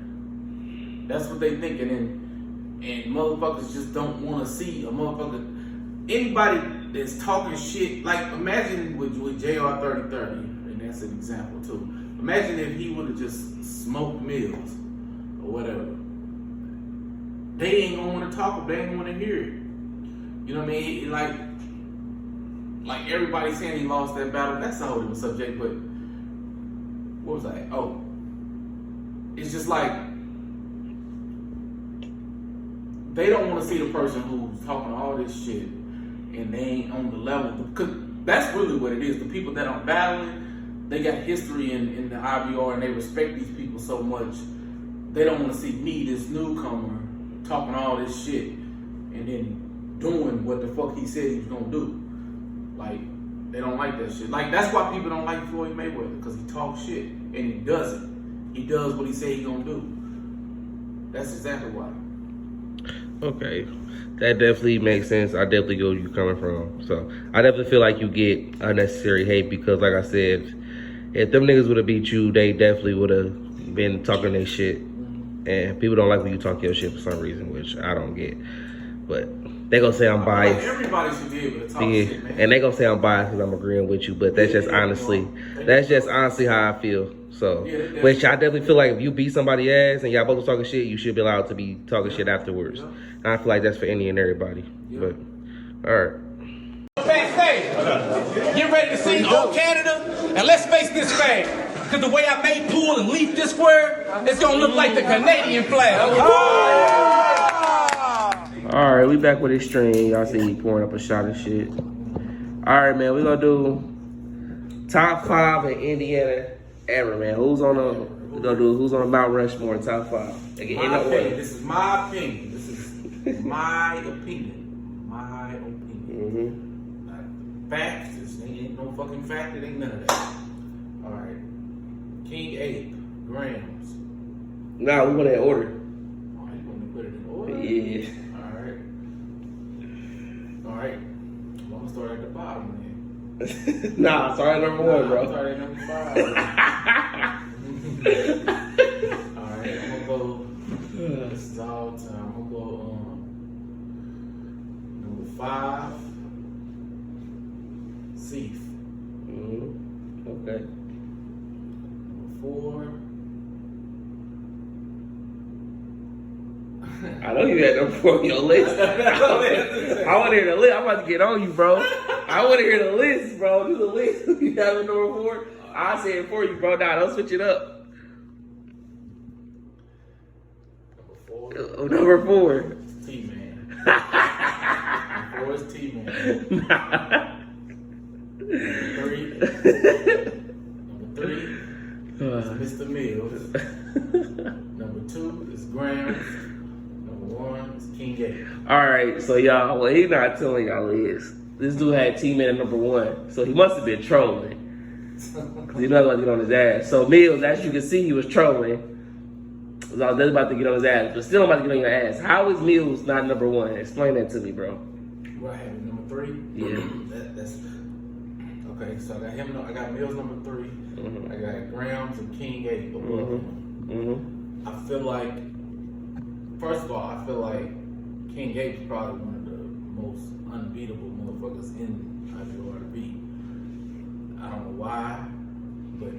That's what they thinking, and motherfuckers just don't want to see a motherfucker. Anybody that's talking shit, like imagine with JR 3030, and that's an example too. Imagine if he would have just smoked Mills. or whatever, they ain't gonna want to talk. They ain't want to hear it. You know what I mean? Like everybody saying he lost that battle. That's a whole different subject. But what was I? Oh, it's just like they don't want to see the person who's talking all this shit and they ain't on the level. Because that's really what it is. The people that are battling, they got history in the IBR and they respect these people so much. They don't want to see me, this newcomer, talking all this shit and then doing what the fuck he said he was gonna do. Like, they don't like that shit. Like, that's why people don't like Floyd Mayweather, because he talks shit and he does it. He does what he said he gonna do. That's exactly why. Okay, that definitely makes sense. I definitely get where you're coming from. So I definitely feel like you get unnecessary hate because, like I said, if them niggas would have beat you, they definitely would have been talking their shit. And people don't like when you talk your shit for some reason, which I don't get. But they gonna say I'm biased. Everybody should be able to talk shit, man. And they gonna say I'm biased because I'm agreeing with you. But that's just honestly how I feel. So, which I definitely feel like if you beat somebody ass and y'all both talking shit, you should be allowed to be talking shit afterwards. And I feel like that's for any and everybody. But all right. Get ready to see old Canada, and let's face this fact. Because the way I made pool and leaf this square, it's going to look like the Canadian flag. All right, we back with Extreme. Y'all see me pouring up a shot of shit. All right, man, we going to do top 5 in Indiana ever, man. Who's on the Mount Rushmore in top 5? This is my opinion. This is my opinion. My opinion. Mm-hmm. Facts. This ain't no fucking fact. It ain't none of that. All right. King Ape, Grams. Nah, we went in order. Oh, you want to put it in order? Yeah. All right. Well, I'm gonna start at the bottom then. Nah, start at number 1, bro. I'm starting at number 5. All right. I'm gonna go. This is all time. I'm gonna go number 5. Seif. Mm-hmm. Okay. Number 4. I know you had number 4 on your list. I want to hear the list. I'm about to get on you, bro. I want to hear the list, bro. Do the list. You have a number 4? I'll say it for you, bro. Nah, don't switch it up. Number 4. T-Man. Number 4 is T-Man. Number 3 is Mr. Mills. Number 2 is Grams. Number 1 is King Ape. Alright, so y'all, well, he's not telling y'all this. This dude had T-Man at number 1, so he must have been trolling. Because he knows about to get on his ass. So Mills, as you can see, he was trolling. So I was about to get on his ass, but still about to get on your ass. How is Mills not number 1? Explain that to me, bro. What I have at number 3? Yeah. That's okay. So I got him. I got Mills number 3. Mm-hmm. I got Grams and King Ape above him. Mm-hmm. I feel like, first of all, King Ape is probably one of the most unbeatable motherfuckers in IBR to beat. I don't know why, but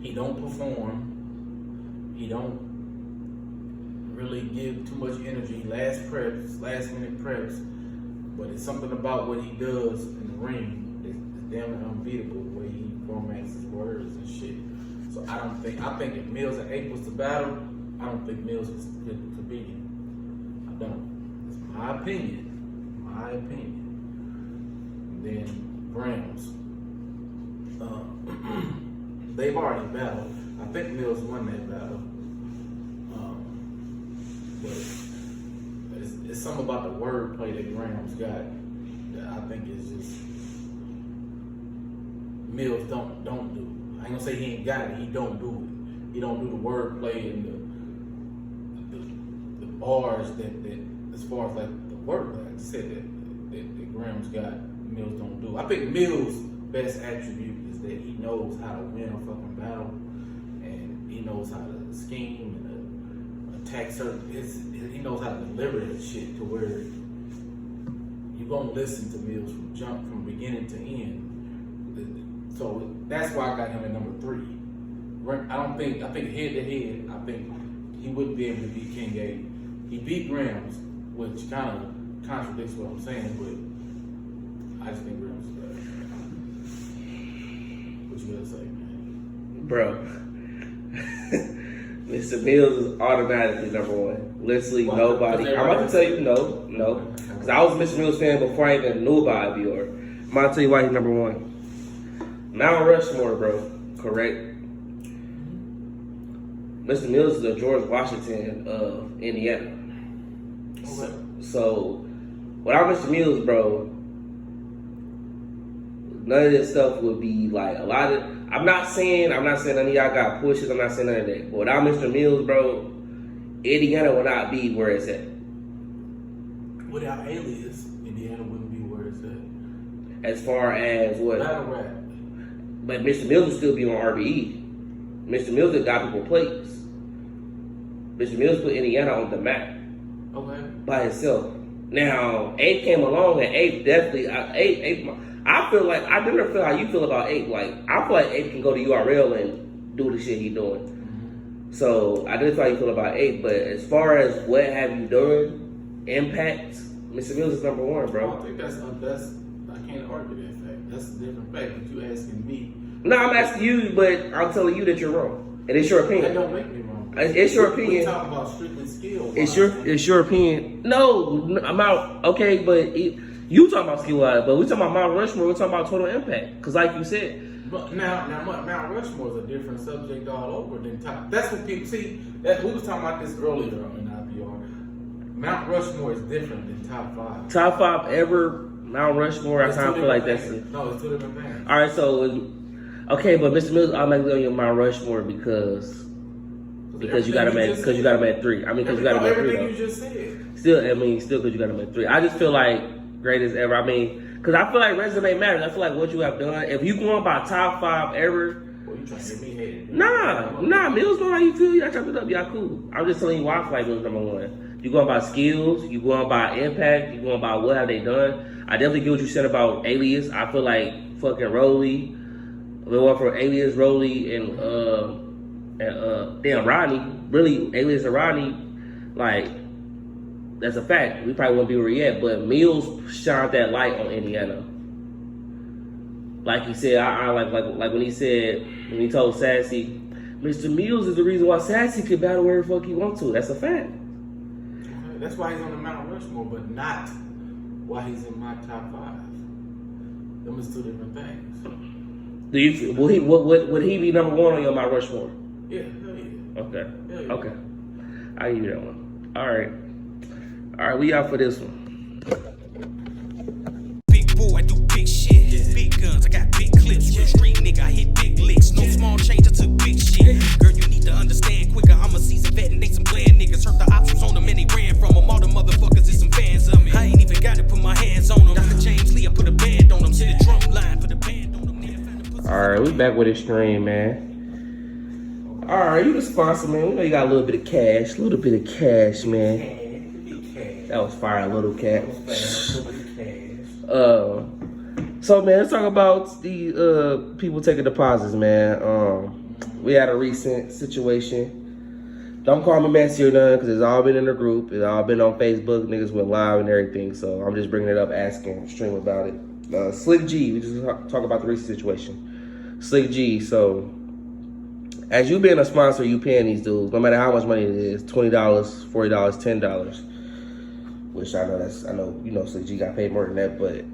he don't perform. He don't really give too much energy. Last minute preps, but it's something about what he does in the ring. It's damn unbeatable the way he formats his words and shit. So I think if Mills and Ape was to battle, I don't think Mills could beat him. I don't. It's my opinion. And then Grams. They've already battled. I think Mills won that battle. But it's something about the wordplay that Grams got that I think is just Mills don't do. I ain't gonna say he ain't got it. He don't do it. He don't do the wordplay and the bars that as far as like the wordplay. I said that Grams got. Mills don't do. I think Mills' best attribute is that he knows how to win a fucking battle, and he knows how to scheme and attack certain. He knows how to deliver that shit to where you gonna listen to Mills from beginning to end. So that's why I got him at number 3. I think head to head, I think he wouldn't be able to beat King A. He beat Grams, which kind of contradicts what I'm saying, but I just think Grams is better. What you gotta say, man? Bro. Mr. Mills is automatically number one. Literally nobody. I'm about to tell you no. Because I was a Mr. Mills fan before I even knew about IBR. I'm about to tell you why he's number one. Mount Rushmore, bro. Correct? Mr. Mills is the George Washington of Indiana. So, without Mr. Mills, bro, none of this stuff would be like a lot of. I'm not saying none of y'all got pushes. I'm not saying none of that. But without Mr. Mills, bro, Indiana would not be where it's at. Without Alias, Indiana wouldn't be where it's at. As far as what? Battle rap. But Mr. Mills would still be on RBE. Mr. Mills had got people plates. Mr. Mills put Indiana on the map. Okay. By itself. Now, Ape came along, and Ape definitely, I feel like, I never feel how you feel about Ape. Like, I feel like Ape can go to URL and do the shit he doing. Mm-hmm. So, I didn't feel how you feel about Ape, but as far as what have you done, impact, Mr. Mills is number one, bro. I think that's I can't argue that fact. That's a different fact, but you asking me. No, I'm asking you, but I'm telling you that you're wrong. And it's your opinion. That don't make me wrong. It's your opinion. We talk about strictly skill. It's your opinion. No, I'm out. Okay, but you talking about skill wise, but we talking about Mount Rushmore. We talking about total impact. Because like you said, but now Mount Rushmore is a different subject all over than top. That's what people see. That we was talking about this earlier in IBR. Mount Rushmore is different than top five. Top five ever. Mount Rushmore. I kind of feel like that's it. No, it's two different things. All right, so okay, but Mr. Mills automatically on your Mount Rushmore because you got him at 3. I mean, because you got him at 3. Everything you just said. Still because you got him at 3. I just feel like greatest ever. I mean, because I feel like resume matters. I feel like what you have done. If you going by top 5 ever. Well, you trying to get me headed. Nah. Mills know how you feel. Y'all chop it up. Y'all cool. I'm just telling you why I feel like Mills number one. You going by skills. You going by impact. You going by what have they done. I definitely get what you said about Alias. I feel like fucking Rolly. We went for Alias, Rolly, and Rodney. Really, Alias and Rodney, like, that's a fact. We probably won't be where we at, but Mills shined that light on Indiana. Like he said, like when he told Sassy, Mr. Mills is the reason why Sassy can battle wherever the fuck he wants to. That's a fact. That's why he's on the Mount Rushmore, but not why he's in my top 5. Them is two different things. Do you would he be number one on your Mount Rushmore? Yeah, hell yeah. Okay. Hell yeah. Okay. I give you that one. All right, we out for this one. Big boy, I do big shit. Yeah. Big guns, I got big clips. Yeah. Street nigga, I hit big licks. No small change, I took big shit. Girl, you need to understand quicker. I'm a seasoned vet and they some glad niggas. Heard the options on them and they ran from them. All the motherfuckers is some fans of me. I ain't even got to put my hands on them. Dr. James Lee, I put a band on them. See the drum line, put a band on them. All right, we back with Extreme, man. All right, you the sponsor, man. We know you got a little bit of cash, man. That was fire, little cash. So man, let's talk about the people taking deposits, man. We had a recent situation. Don't call me messy or none, because it's all been in the group. It's all been on Facebook. Niggas went live and everything. So I'm just bringing it up, asking Extreme about it. Slick G, we just talk about the recent situation. Slick G, so as you being a sponsor, you paying these dudes, no matter how much money it is, $20, $40, $10, which I know you know Slick G got paid more than that, but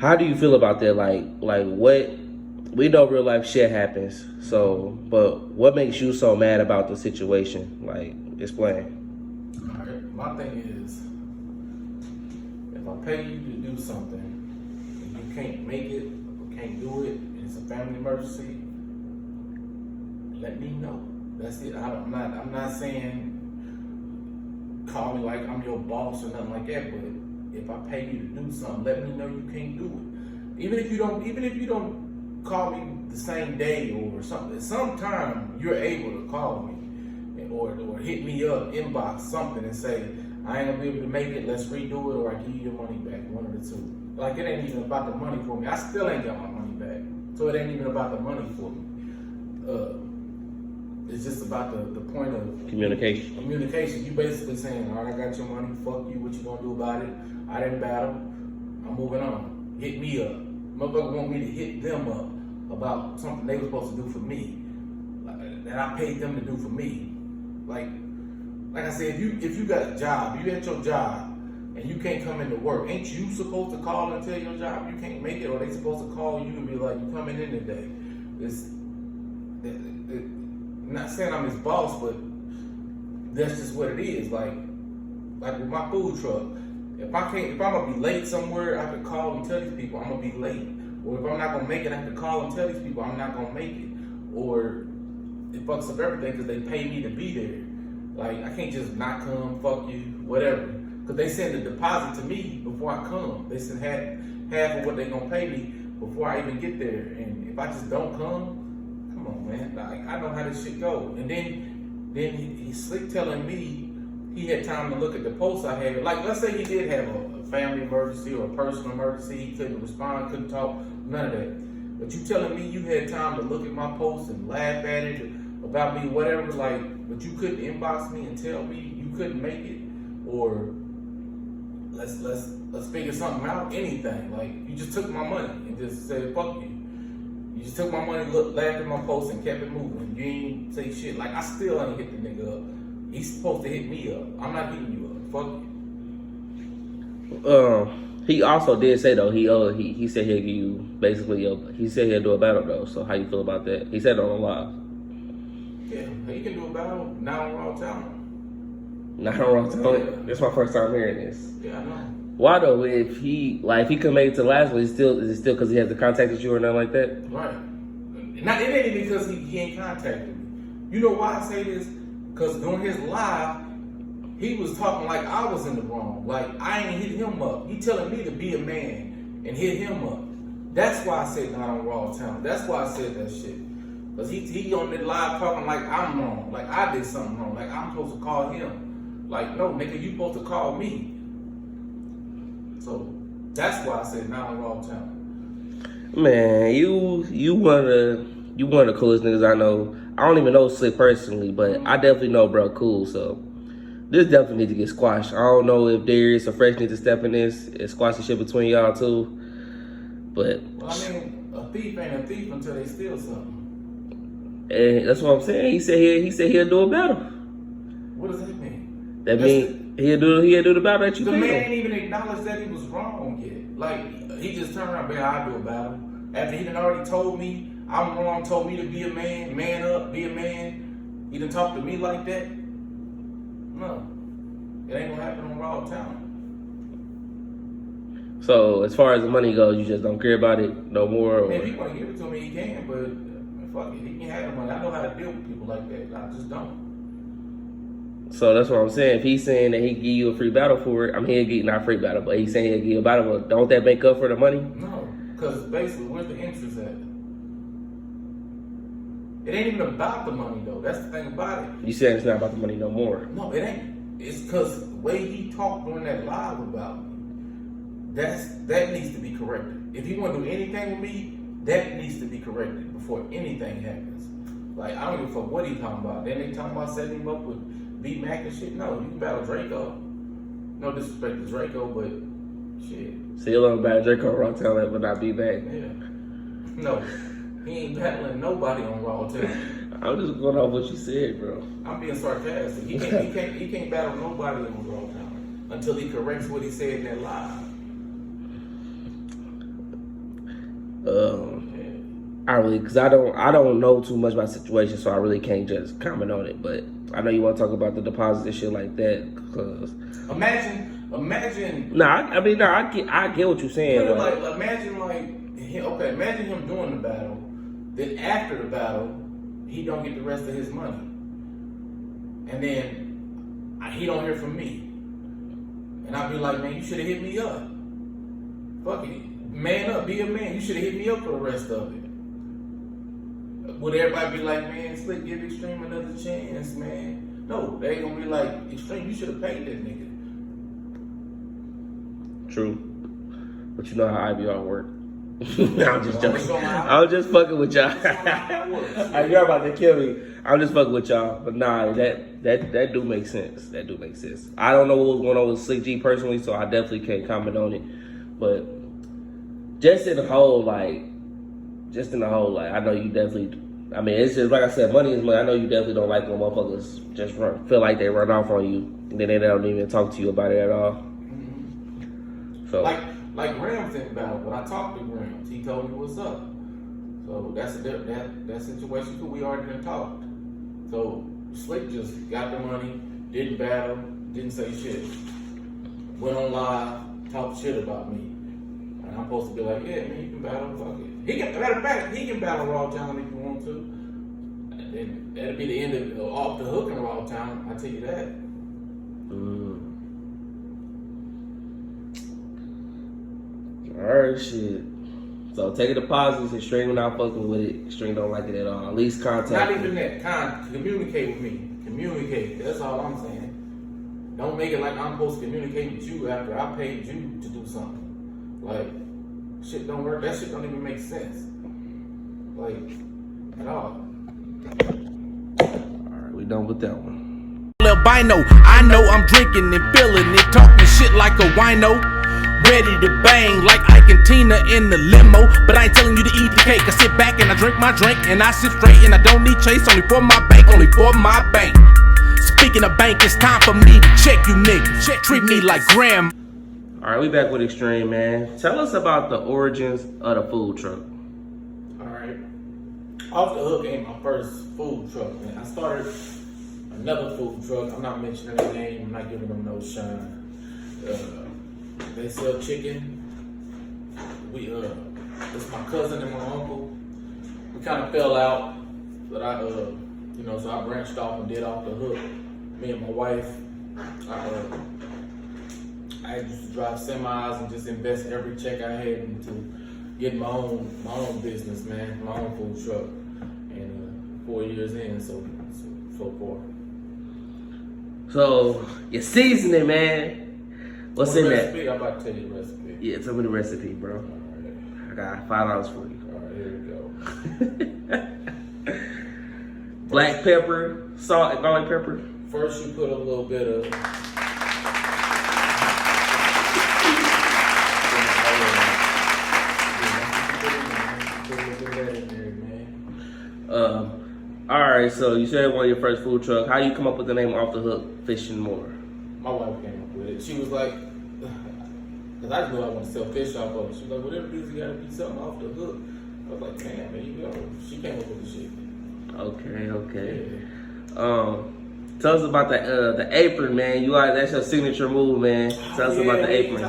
how do you feel about that? Like what, we know real life shit happens, so, but what makes you so mad about the situation? Like, explain. All right, my thing is, if I pay you to do something, and you can't make it, or can't do it, it's a family emergency, let me know. That's it. I'm not saying call me like I'm your boss or nothing like that, but if I pay you to do something, let me know you can't do it. Even if you don't call me the same day or something, sometime you're able to call me or hit me up, inbox something and say, I ain't gonna be able to make it, let's redo it, or I give you your money back, one of the two. Like, it ain't even about the money for me. I still ain't got my money back. So it ain't even about the money for me. it's just about the point of Communication. Communication. You basically saying, all right, I got your money. Fuck you. What you gonna do about it? I didn't battle. I'm moving on. Hit me up. Motherfucker want me to hit them up about something they were supposed to do for me, that I paid them to do for me. Like I said, if you got a job, you at your job, and you can't come into work, ain't you supposed to call and tell your job you can't make it, or they supposed to call you and be like, you coming in today? I'm not saying I'm his boss, but that's just what it is. Like with my food truck, if I'm gonna be late somewhere, I can call and tell these people I'm gonna be late. Or if I'm not gonna make it, I have to call and tell these people I'm not gonna make it. Or it fucks up everything because they pay me to be there. Like, I can't just not come, fuck you, whatever. Because they send a deposit to me before I come. They send half of what they gonna pay me before I even get there. And if I just don't come on, man. Like, I know how this shit go. And then he's slick telling me he had time to look at the posts I had. Like, let's say he did have a family emergency or a personal emergency. He couldn't respond, couldn't talk, none of that. But you telling me you had time to look at my posts and laugh at it about me, whatever, like, but you couldn't inbox me and tell me you couldn't make it, or let's figure something out, anything. Like, you just took my money and just said, fuck you. You just took my money, laughed at my posts and kept it moving. You ain't say shit. Like, I still ain't hit the nigga up. He's supposed to hit me up. I'm not hitting you up. Fuck you. He also did say though he said he'll give you basically he said he'll do a battle though. So how you feel about that? He said it on the live. Yeah, he can do a battle. Not on Raw Talent. Not on Raw Talent. Yeah. This is my first time hearing this. Yeah, I know. Why though? If he couldn't make it to the last one, is it still because he hasn't contacted you or nothing like that? Right. It ain't because he ain't contacted me. You know why I say this? Because during his live, he was talking like I was in the wrong. Like, I ain't hit him up. He telling me to be a man and hit him up. That's why I said not on Raw Talent. That's why I said that shit. Because he on the live talking like I'm wrong. Like I did something wrong. Like I'm supposed to call him. Like, no, nigga, you supposed to call me. So that's why I said not on Raw Talent. Man, you one of the coolest niggas I know. I don't even know Slick personally, but I definitely know bro cool, so this definitely needs to get squashed. I don't know if Darius or Fresh need to step in this and squash the shit between y'all two. But well, I mean, a thief ain't a thief until they steal something. And that's what I'm saying. He said he'll do a battle. What does that mean? That means he'll do the battle that you The feel. man ain't even acknowledged that he was wrong yet. Like, he just turned around, man, I'll do a battle. After he done already told me I'm wrong, told me to be a man, man up, be a man. He done talked to me like that. No, it ain't gonna happen on Raw Talent. So as far as the money goes, you just don't care about it no more? Or? If he wanna give it to me, he can, but fuck it, he can have the money. I know how to deal with people like that. I just don't. So that's what I'm saying. If he's saying that he give you a free battle for it, I mean, he'll give not a free battle, but he's saying he'll give you a battle. But don't that make up for the money? No, because basically, where's the interest at? It ain't even about the money though. That's the thing about it. You saying it's not about the money no more? No, it ain't. It's because the way he talked during that live about me, that needs to be corrected. If you want to do anything with me, that needs to be corrected before anything happens. Like, I don't give a fuck what he talking about. Then they talking about setting him up with B Mac and shit. No, you can battle Draco. No disrespect to Draco, but shit. So you'll love battle Draco Raw Talent, but not B Mac. Yeah. No. He ain't battling nobody on Raw Talent. I'm just going off what you said, bro. I'm being sarcastic. He can't battle nobody on Raw Talent until he corrects what he said in that live. I really, because I don't know too much about the situation, so I really can't just comment on it. But I know you want to talk about the deposits and shit like that. Cause imagine. I get what you're saying. Imagine him doing the battle. Then after the battle, he don't get the rest of his money, and then he don't hear from me, and I'll be like, man, you should have hit me up. Fuck it, man up, be a man. You should have hit me up for the rest of it. Would everybody be like, man, Slick, give Extreme another chance, man? No, they ain't gonna be like, Extreme, you should have paid that nigga. True, but you know how IBR work. I'm just joking. I'm just fucking with y'all. You're about to kill me. I'm just fucking with y'all. But nah, that do make sense. That do make sense. I don't know what was going on with Slick G personally, so I definitely can't comment on it. But just in the whole, like, I know you definitely. I mean, it's just like I said, money is money. I know you definitely don't like when motherfuckers just feel like they run off on you, and then they don't even talk to you about it at all. Mm-hmm. So, like Grams in battle. When I talked to Grams, he told me what's up. So that's that situation too. We already done talked. So Slick just got the money, didn't battle, didn't say shit. Went on live, talked shit about me. And I'm supposed to be like, yeah, man, you can battle, fuck it. He can battle Raw Talent if you want to. And then that'll be the end of off the hook in Raw Talent, I tell you that. Alright, shit. So take it to positives and String not fucking with it. String don't like it at all. At least contact Not me. even that. Communicate with me. Communicate. That's all I'm saying. Don't make it like I'm supposed to communicate with you after I paid you to do something. Like, shit don't work. That shit don't even make sense. Like, at all. Alright, we done with that one. Lil Bino, I know I'm drinking and feeling it, talking shit like a wino. Ready to bang like Ike and Tina in the limo. But I ain't telling you to eat the cake. I sit back and I drink my drink and I sit straight and I don't need chase. Only for my bank, only for my bank. Speaking of bank, it's time for me to check you niggas. Treat me like Graham. Alright, we back with Extreme, man. Tell us about the origins of the food truck. Alright. Off the Hook ain't my first food truck, man. I started another food truck. I'm not mentioning their name. I'm not giving them no shine. They sell chicken. It's my cousin and my uncle. We kind of fell out, but so I branched off and did Off the Hook. Me and my wife, I used to drive semis and just invest every check I had into getting my own business, man, my own food truck. And 4 years in, so forth. So, your seasoning, man. What's in that? I'm about to tell you the recipe. Yeah, tell me the recipe, bro. All right. I got $5 for you. All right, here we go. Black pepper, salt, and garlic pepper. First, you put a little bit of. All right, so you said one of your first food truck. How you come up with the name Off the Hook Fish and More? My wife came up with it. She was like, because I just knew I want to sell fish off of it. She was like, whatever it is, you got to be something off the hook. I was like, man, there you go. She came up with the shit. Okay. Yeah. Tell us about the apron, man. That's your signature move, man. Tell us about the apron.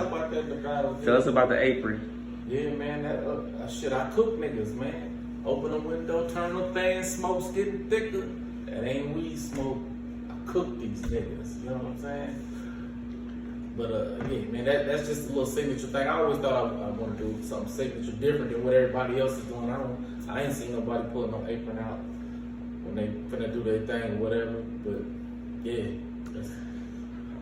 Tell us about the apron. Yeah, man, that shit, I cook niggas, man. Open a window, turn the fan, smoke's getting thicker. That ain't weed smoke. I cook these niggas, you know what I'm saying? But yeah, man, that's just a little signature thing. I always thought I want to do something signature different than what everybody else is doing. I ain't seen nobody pulling no apron out when they finna do their thing or whatever. But yeah.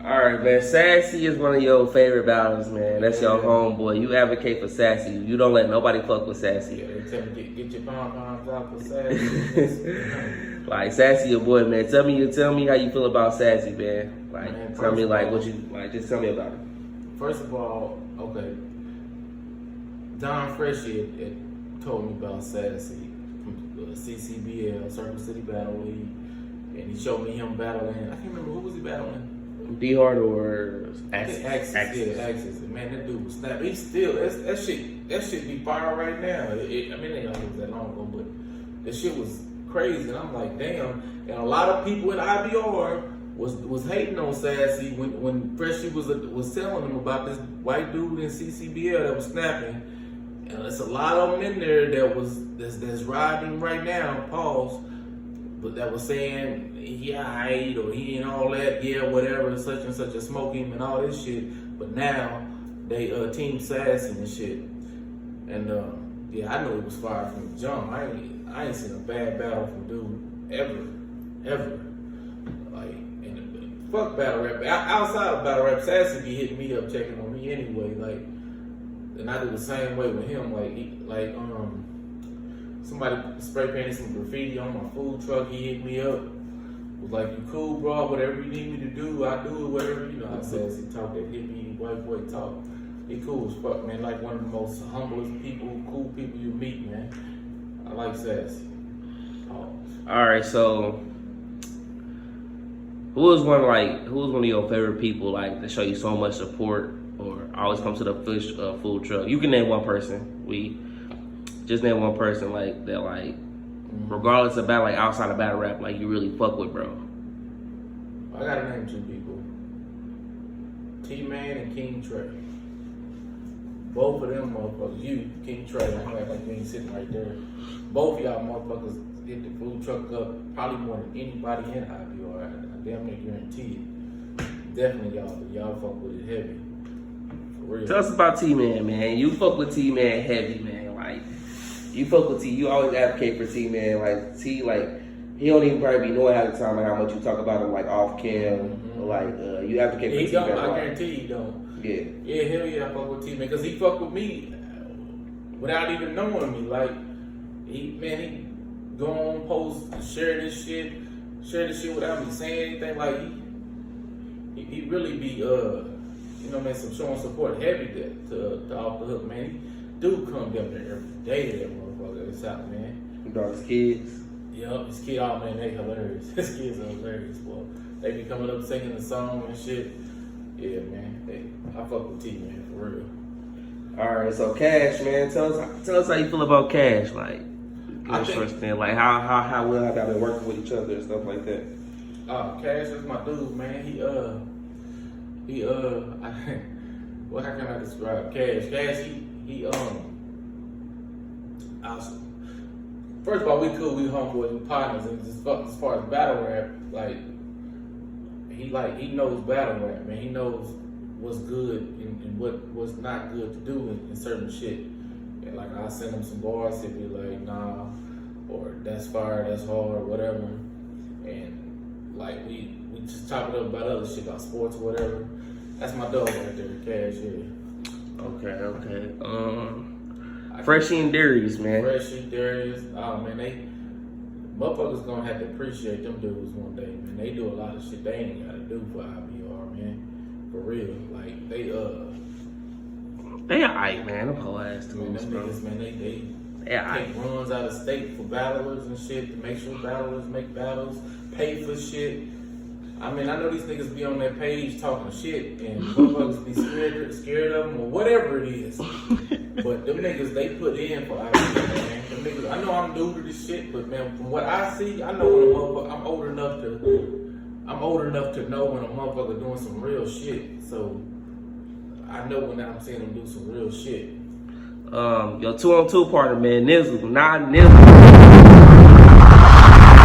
All right, man. Sassy is one of your favorite battlers, man. That's your homeboy. You advocate for Sassy. You don't let nobody fuck with Sassy. Yeah, they tell me get your pom-poms out for Sassy. Like Sassy, your boy, man. Tell me how you feel about Sassy, man. Like, man, tell me like what you like. Just tell me about it. First of all, okay. Don Freshy had told me about Sassy from CCBL, Circle City Battle League, and he showed me him battling. I can't remember who was he battling. D Hard or Axis? Axis. Man, that dude was snap. He still that shit be fire right now. I mean, it ain't like it was that long ago, but that shit was crazy. And I'm like, damn. And a lot of people in IBR was hating on Sassy when Freshy was telling them about this white dude in CCBL that was snapping. And there's a lot of them in there that's riding right now. Pause. But that was saying he aight or he ain't all that, yeah, whatever, such and such, a smoke him and all this shit. But now they team Sassy and shit. And yeah, I know it was fire from the jump. I ain't seen a bad battle from dude ever. Like, and fuck battle rap. Outside of battle rap, Sassy be hitting me up, checking on me anyway. Like, And I do the same way with him. Somebody spray painted some graffiti on my food truck. He hit me up. Was like, "You cool, bro? Whatever you need me to do, I do it. Whatever." You know how Sassy talk, that hippie white boy talk. He cool as fuck, man. Like one of the most humblest people, cool people you meet, man. I like Sassy. All right, so who was one of your favorite people, like, that show you so much support or always come to the food truck? You can name one person. Just name one person, like, that, like, regardless of battle, like, outside of battle rap, like, you really fuck with, bro. I gotta name two people: T-Man and King Trey. Both of them motherfuckers. You, King Trey, I act like you ain't sitting right there. Both of y'all motherfuckers hit the food truck up probably more than anybody in IBR. I damn near guarantee it. Definitely y'all fuck with it heavy. For real. Tell us about T-Man, man. You fuck with T-Man heavy, man. Like, you fuck with T. You always advocate for T-Man. Like, T, like, he don't even probably be knowing at the time, like, how much you talk about him, like, off cam. Like, you advocate for T-Man. I guarantee he don't. Yeah. Yeah, hell yeah, I fuck with T-Man. Because he fuck with me without even knowing me. Like, he go on post, share this shit without me saying anything. Like, he really be, man, some showing support heavy to Off the Hook, man. He do come down there every day to that motherfucker. It's out, man. He brought his kids. Yup, his kid, oh man, they hilarious. His kids are hilarious, boy. They be coming up singing the song and shit. Yeah, man. I fuck with T, man, for real. All right, so Cash, man, tell us how you feel about Cash, like, like how well have y'all been working with each other and stuff like that. Cash is my dude, man. Well, how can I describe Cash? Cash, he awesome. First of all, we cool, we homeboys, we partners, and as far as battle rap, like he knows battle rap, man. He knows what's good and what's not good to do in certain shit. And like, I send him some bars, he'd be like, nah, or that's fire, that's hard, whatever. And like we just chop it up about other shit, about sports or whatever. That's my dog right there, Cash. Yeah. Okay. Freshie and Darius, man. Freshie, Darius. Oh man, motherfuckers gonna have to appreciate them dudes one day, man. They do a lot of shit they ain't gotta do for IBR, man. For real. Like, they alright, man. Them whole ass dudes, them bro. niggas, man, they take runs out of state for battlers and shit to make sure battlers make battles, pay for shit. I mean, I know these niggas be on their page talking shit and motherfuckers be scared of them or whatever it is. But them niggas, they put in for IBR, man. Them niggas, I know I'm new to this shit, but man, from what I see, I know when a motherfucker, I'm old enough to know when a motherfucker doing some real shit. So I know when I'm seeing them do some real shit. Your 2-on-2 partner, man, Nizzle, not Nizzle.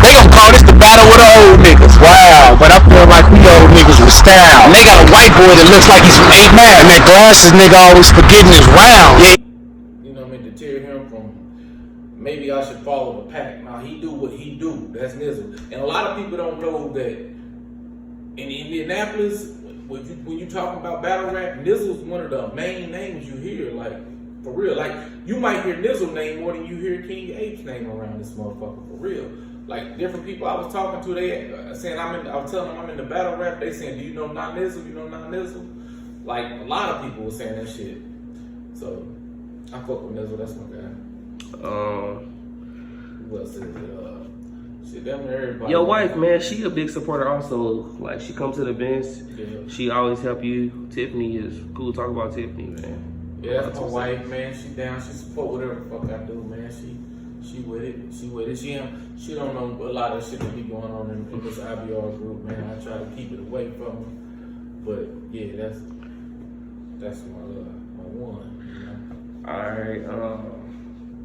They gon' call this the battle with the old niggas. Wow, but I feel like we old niggas with style. And they got a white boy that looks like he's from 8 Mile, and that glasses nigga always forgetting his round. Yeah. You know what I mean? To tear him from maybe I should follow the pack. Now he do what he do. That's Nizzle. And a lot of people don't know that in Indianapolis, when you talking about battle rap, Nizzle's one of the main names you hear. Like, for real. Like, you might hear Nizzle name more than you hear King Apes name around this motherfucker. For real. Like, different people I was talking to, they saying I was telling them I'm in the battle rap. They saying, do you know Not Nizzle? You know Not Nizzle? Like, a lot of people were saying that shit. So, I fuck with Nizzle. That's my guy. Who else is it? Shit, damn near everybody. Your wife, man, she a big supporter also. Like, she comes to the events. Yeah. She always help you. Tiffany is cool. Talk about Tiffany, man. Yeah, that's my wife, man. She down. She support whatever the fuck I do, man. She with it. She with it. She don't know a lot of shit that be going on in this IBR group, man. I try to keep it away from her. But yeah, that's my one. You know? All right.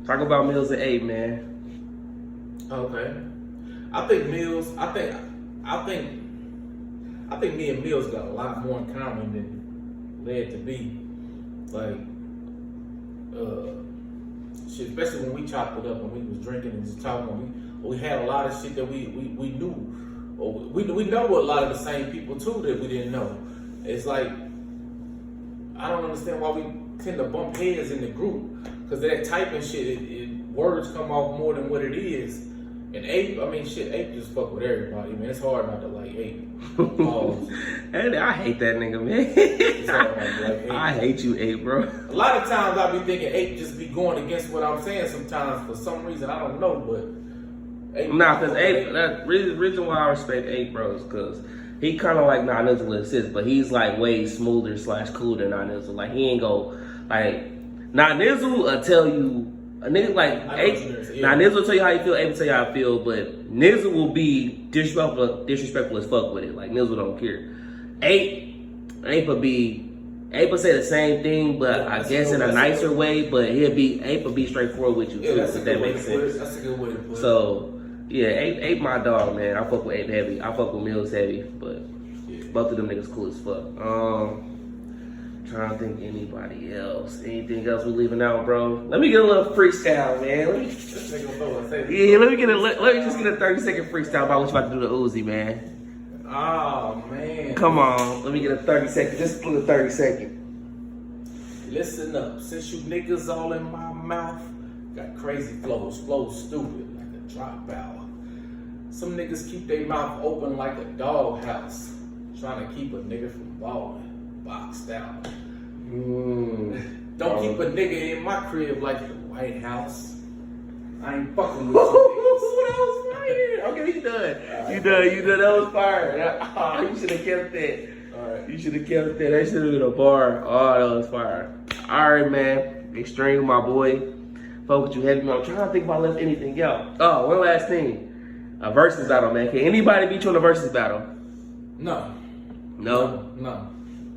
Talk about Mills and 8, man. Okay. I think me and Mills got a lot more in common than led to be. Like, shit, especially when we chopped it up and we was drinking and just talking. We had a lot of shit that we knew. Or we know a lot of the same people too that we didn't know. It's like, I don't understand why we tend to bump heads in the group because that typing shit, words come off more than what it is. And Ape, I mean, shit, Ape just fuck with everybody, man. It's hard not to like Ape. And I hate that nigga, man. It's hard not to like Ape. I hate you, Ape, bro. A lot of times I be thinking Ape just be going against what I'm saying sometimes for some reason. I don't know, but Ape. Nah, because Ape, the reason why I respect Ape, bro, is because he kind of like Nizzle assists, but he's like way smoother / cooler than Nizzle. Like, he ain't go, like, Nizzle will tell you, a nigga like Ape, Nizzle will tell you how you feel, Ape will tell you how I feel, but Nizzle will be disrespectful as fuck with it. Like, Nizzle don't care. Ape will say the same thing, but I guess in a nicer way, but Ape will be straightforward with you, too, if that makes sense. That's a good way to put it. So, yeah, Ape my dog, man. I fuck with Ape heavy. I fuck with Mills heavy, but both of them niggas cool as fuck. Trying to think anybody else. Anything else we leaving out, bro? Let me get a little freestyle, man. Let me just get a 30-second freestyle about what you about to do to Uzi, man. Oh, man. Come on, let me get a 30-second. Just put a 30-second. Listen up, since you niggas all in my mouth, got crazy flows stupid like a dropout. Some niggas keep their mouth open like a doghouse, trying to keep a nigga from balling, boxed out. Don't keep a nigga in my crib like the White House. I ain't fucking with you niggas. That was fire. Okay, you done. You done. That was fire. You should have kept that. Alright. You should have kept that. That should have been a bar. Oh, that was fire. Alright, man. Extreme, my boy. Fuck with you heavy. I'm trying to think if I left anything out. Oh, one last thing. A versus battle, man. Can anybody beat you in a versus battle? No. No?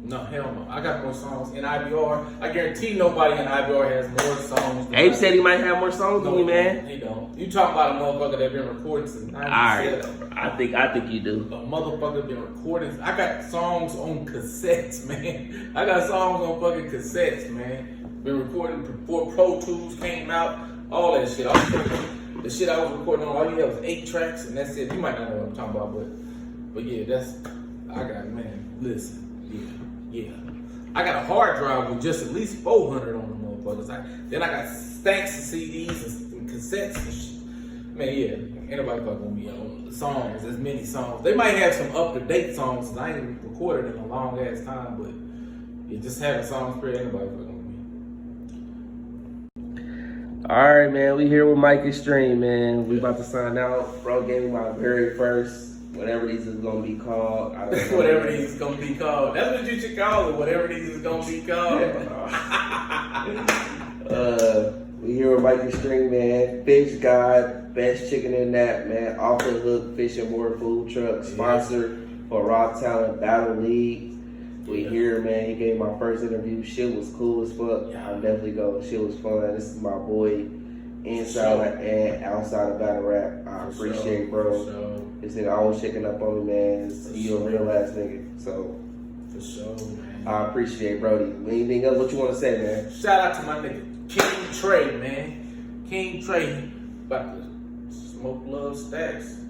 No, hell no. I got more songs in IBR. I guarantee nobody in IBR has more songs than Abe said he might have more songs than you, man. He don't. You talking about a motherfucker that been recording since 97. Alright. I think you do. A motherfucker been recording. I got songs on cassettes, man. I got songs on fucking cassettes, man. Been recording before Pro Tools came out. All that shit. The shit I was recording on, all you had was 8 tracks, and that's it. You might not know what I'm talking about, but yeah, I got, man, listen. Yeah. I got a hard drive with just at least 400 on the motherfuckers. Then I got stacks of CDs and cassettes and shit. Man, yeah, anybody fucking with me on songs, there's many songs. They might have some up-to-date songs, and I ain't recorded in a long-ass time, but yeah, just having songs for anybody fucking with me. Alright, man, we here with Mike Extreme, man. We about to sign out. Bro gave me my very first, whatever these is gonna be called. I don't know. Whatever these is gonna be called. That's what you should call it. Whatever these is gonna be called. We here with Mike Extreme, man. Fish God, best chicken in that, man. Off the Hook Fish and More food truck, sponsor for Raw Talent Battle League. We here, man. He gave my first interview. Shit was cool as fuck. I'll definitely go. Shit was fun. This is my boy, inside and outside of battle rap. I appreciate it, bro. This nigga always checking up on me, man. You a real ass nigga. So, for sure, man. I appreciate Brody. Anything else? What you want to say, man? Shout out to my nigga King Trey, man. King Trey about to smoke love stacks.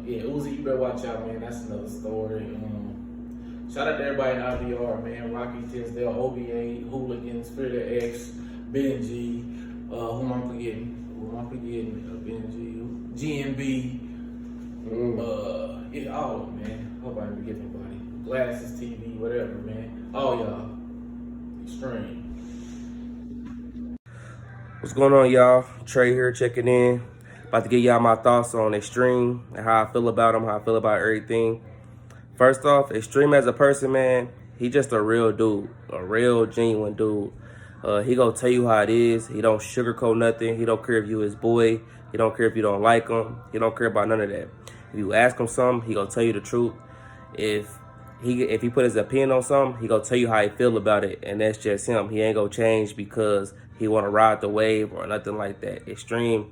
Yeah, Uzi, you better watch out, man. That's another story. Shout out to everybody in IBR, man. Rocky Tisdale, OBA, Hooligans, Spirit X, Benji. Who am I forgetting? Benji, GMB. Yeah, all of them, man. Hope I didn't forget nobody. Glasses, TV, whatever, man. All y'all. Extreme. What's going on, y'all? Trey here checking in. About to give y'all my thoughts on Extreme and how I feel about him, how I feel about everything. First off, Extreme as a person, man, he just a real dude, a real genuine dude. He gonna tell you how it is. He don't sugarcoat nothing. He don't care if you his boy. He don't care if you don't like him. He don't care about none of that. If you ask him something, he gonna tell you the truth. If he put his opinion on something, he gonna tell you how he feel about it, and that's just him. He ain't gonna change because he wanna ride the wave or nothing like that. Extreme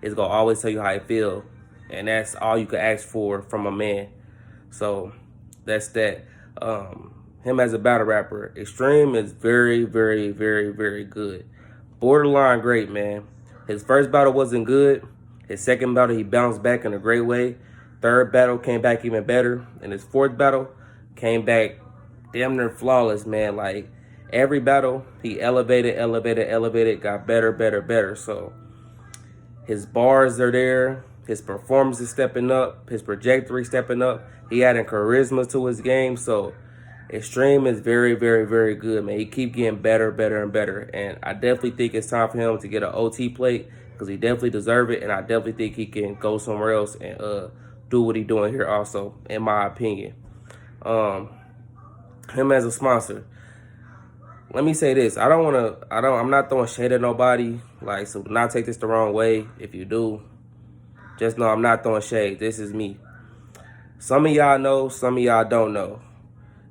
is gonna always tell you how he feel, and that's all you can ask for from a man. So that's that. Him as a battle rapper, Extreme is very, very, very, very good. Borderline great, man. His first battle wasn't good. His second battle, he bounced back in a great way. Third battle came back even better. And his fourth battle came back damn near flawless, man. Like, every battle, he elevated, got better. So, his bars are there. His performance is stepping up. His trajectory stepping up. He adding charisma to his game. So, Extreme is very good, man. He keep getting better and better. And I definitely think it's time for him to get an OT plate because he definitely deserves it. And I definitely think he can go somewhere else and do what he's doing here also, in my opinion. Him as a sponsor. Let me say this. I'm not throwing shade at nobody. Like, so do not take this the wrong way. If you do, just know I'm not throwing shade. This is me. Some of y'all know, some of y'all don't know.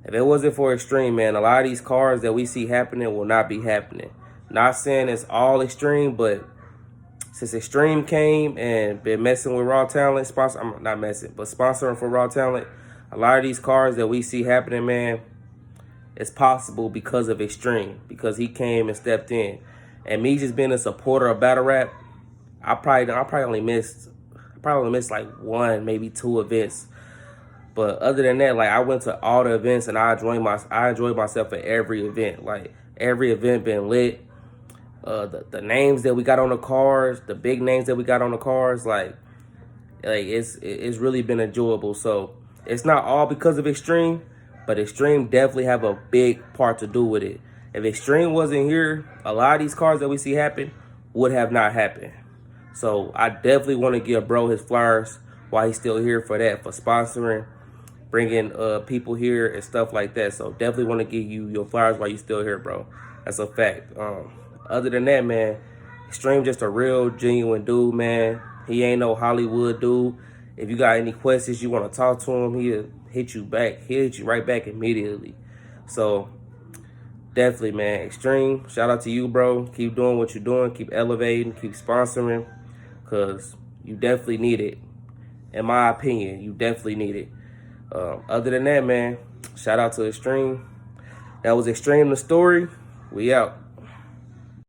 If it wasn't for Extreme, man, a lot of these cars that we see happening will not be happening. Not saying it's all Extreme, but since Extreme came and been messing with Raw Talent, I'm not messing, but sponsoring for Raw Talent, a lot of these cars that we see happening, man, it's possible because of Extreme, because he came and stepped in. And me just being a supporter of battle rap, I probably only missed like 1, maybe 2 events. But other than that, like, I went to all the events and I enjoyed myself at every event. Like, every event been lit. The names that we got on the cars, the big names that we got on the cars, like it's really been enjoyable. So it's not all because of Extreme, but Extreme definitely have a big part to do with it. If Extreme wasn't here, a lot of these cars that we see happen would have not happened. So I definitely want to give bro his flowers while he's still here for that, for sponsoring, bringing people here and stuff like that. So definitely want to give you your flowers while you're still here, bro. That's a fact. Other than that, man, Extreme just a real, genuine dude, man. He ain't no Hollywood dude. If you got any questions, you want to talk to him, he'll hit you back. He'll hit you right back immediately. So definitely, man, Extreme, shout out to you, bro. Keep doing what you're doing. Keep elevating. Keep sponsoring, because you definitely need it. In my opinion, you definitely need it. Other than that, man, shout out to Extreme. That was Extreme the Story. We out.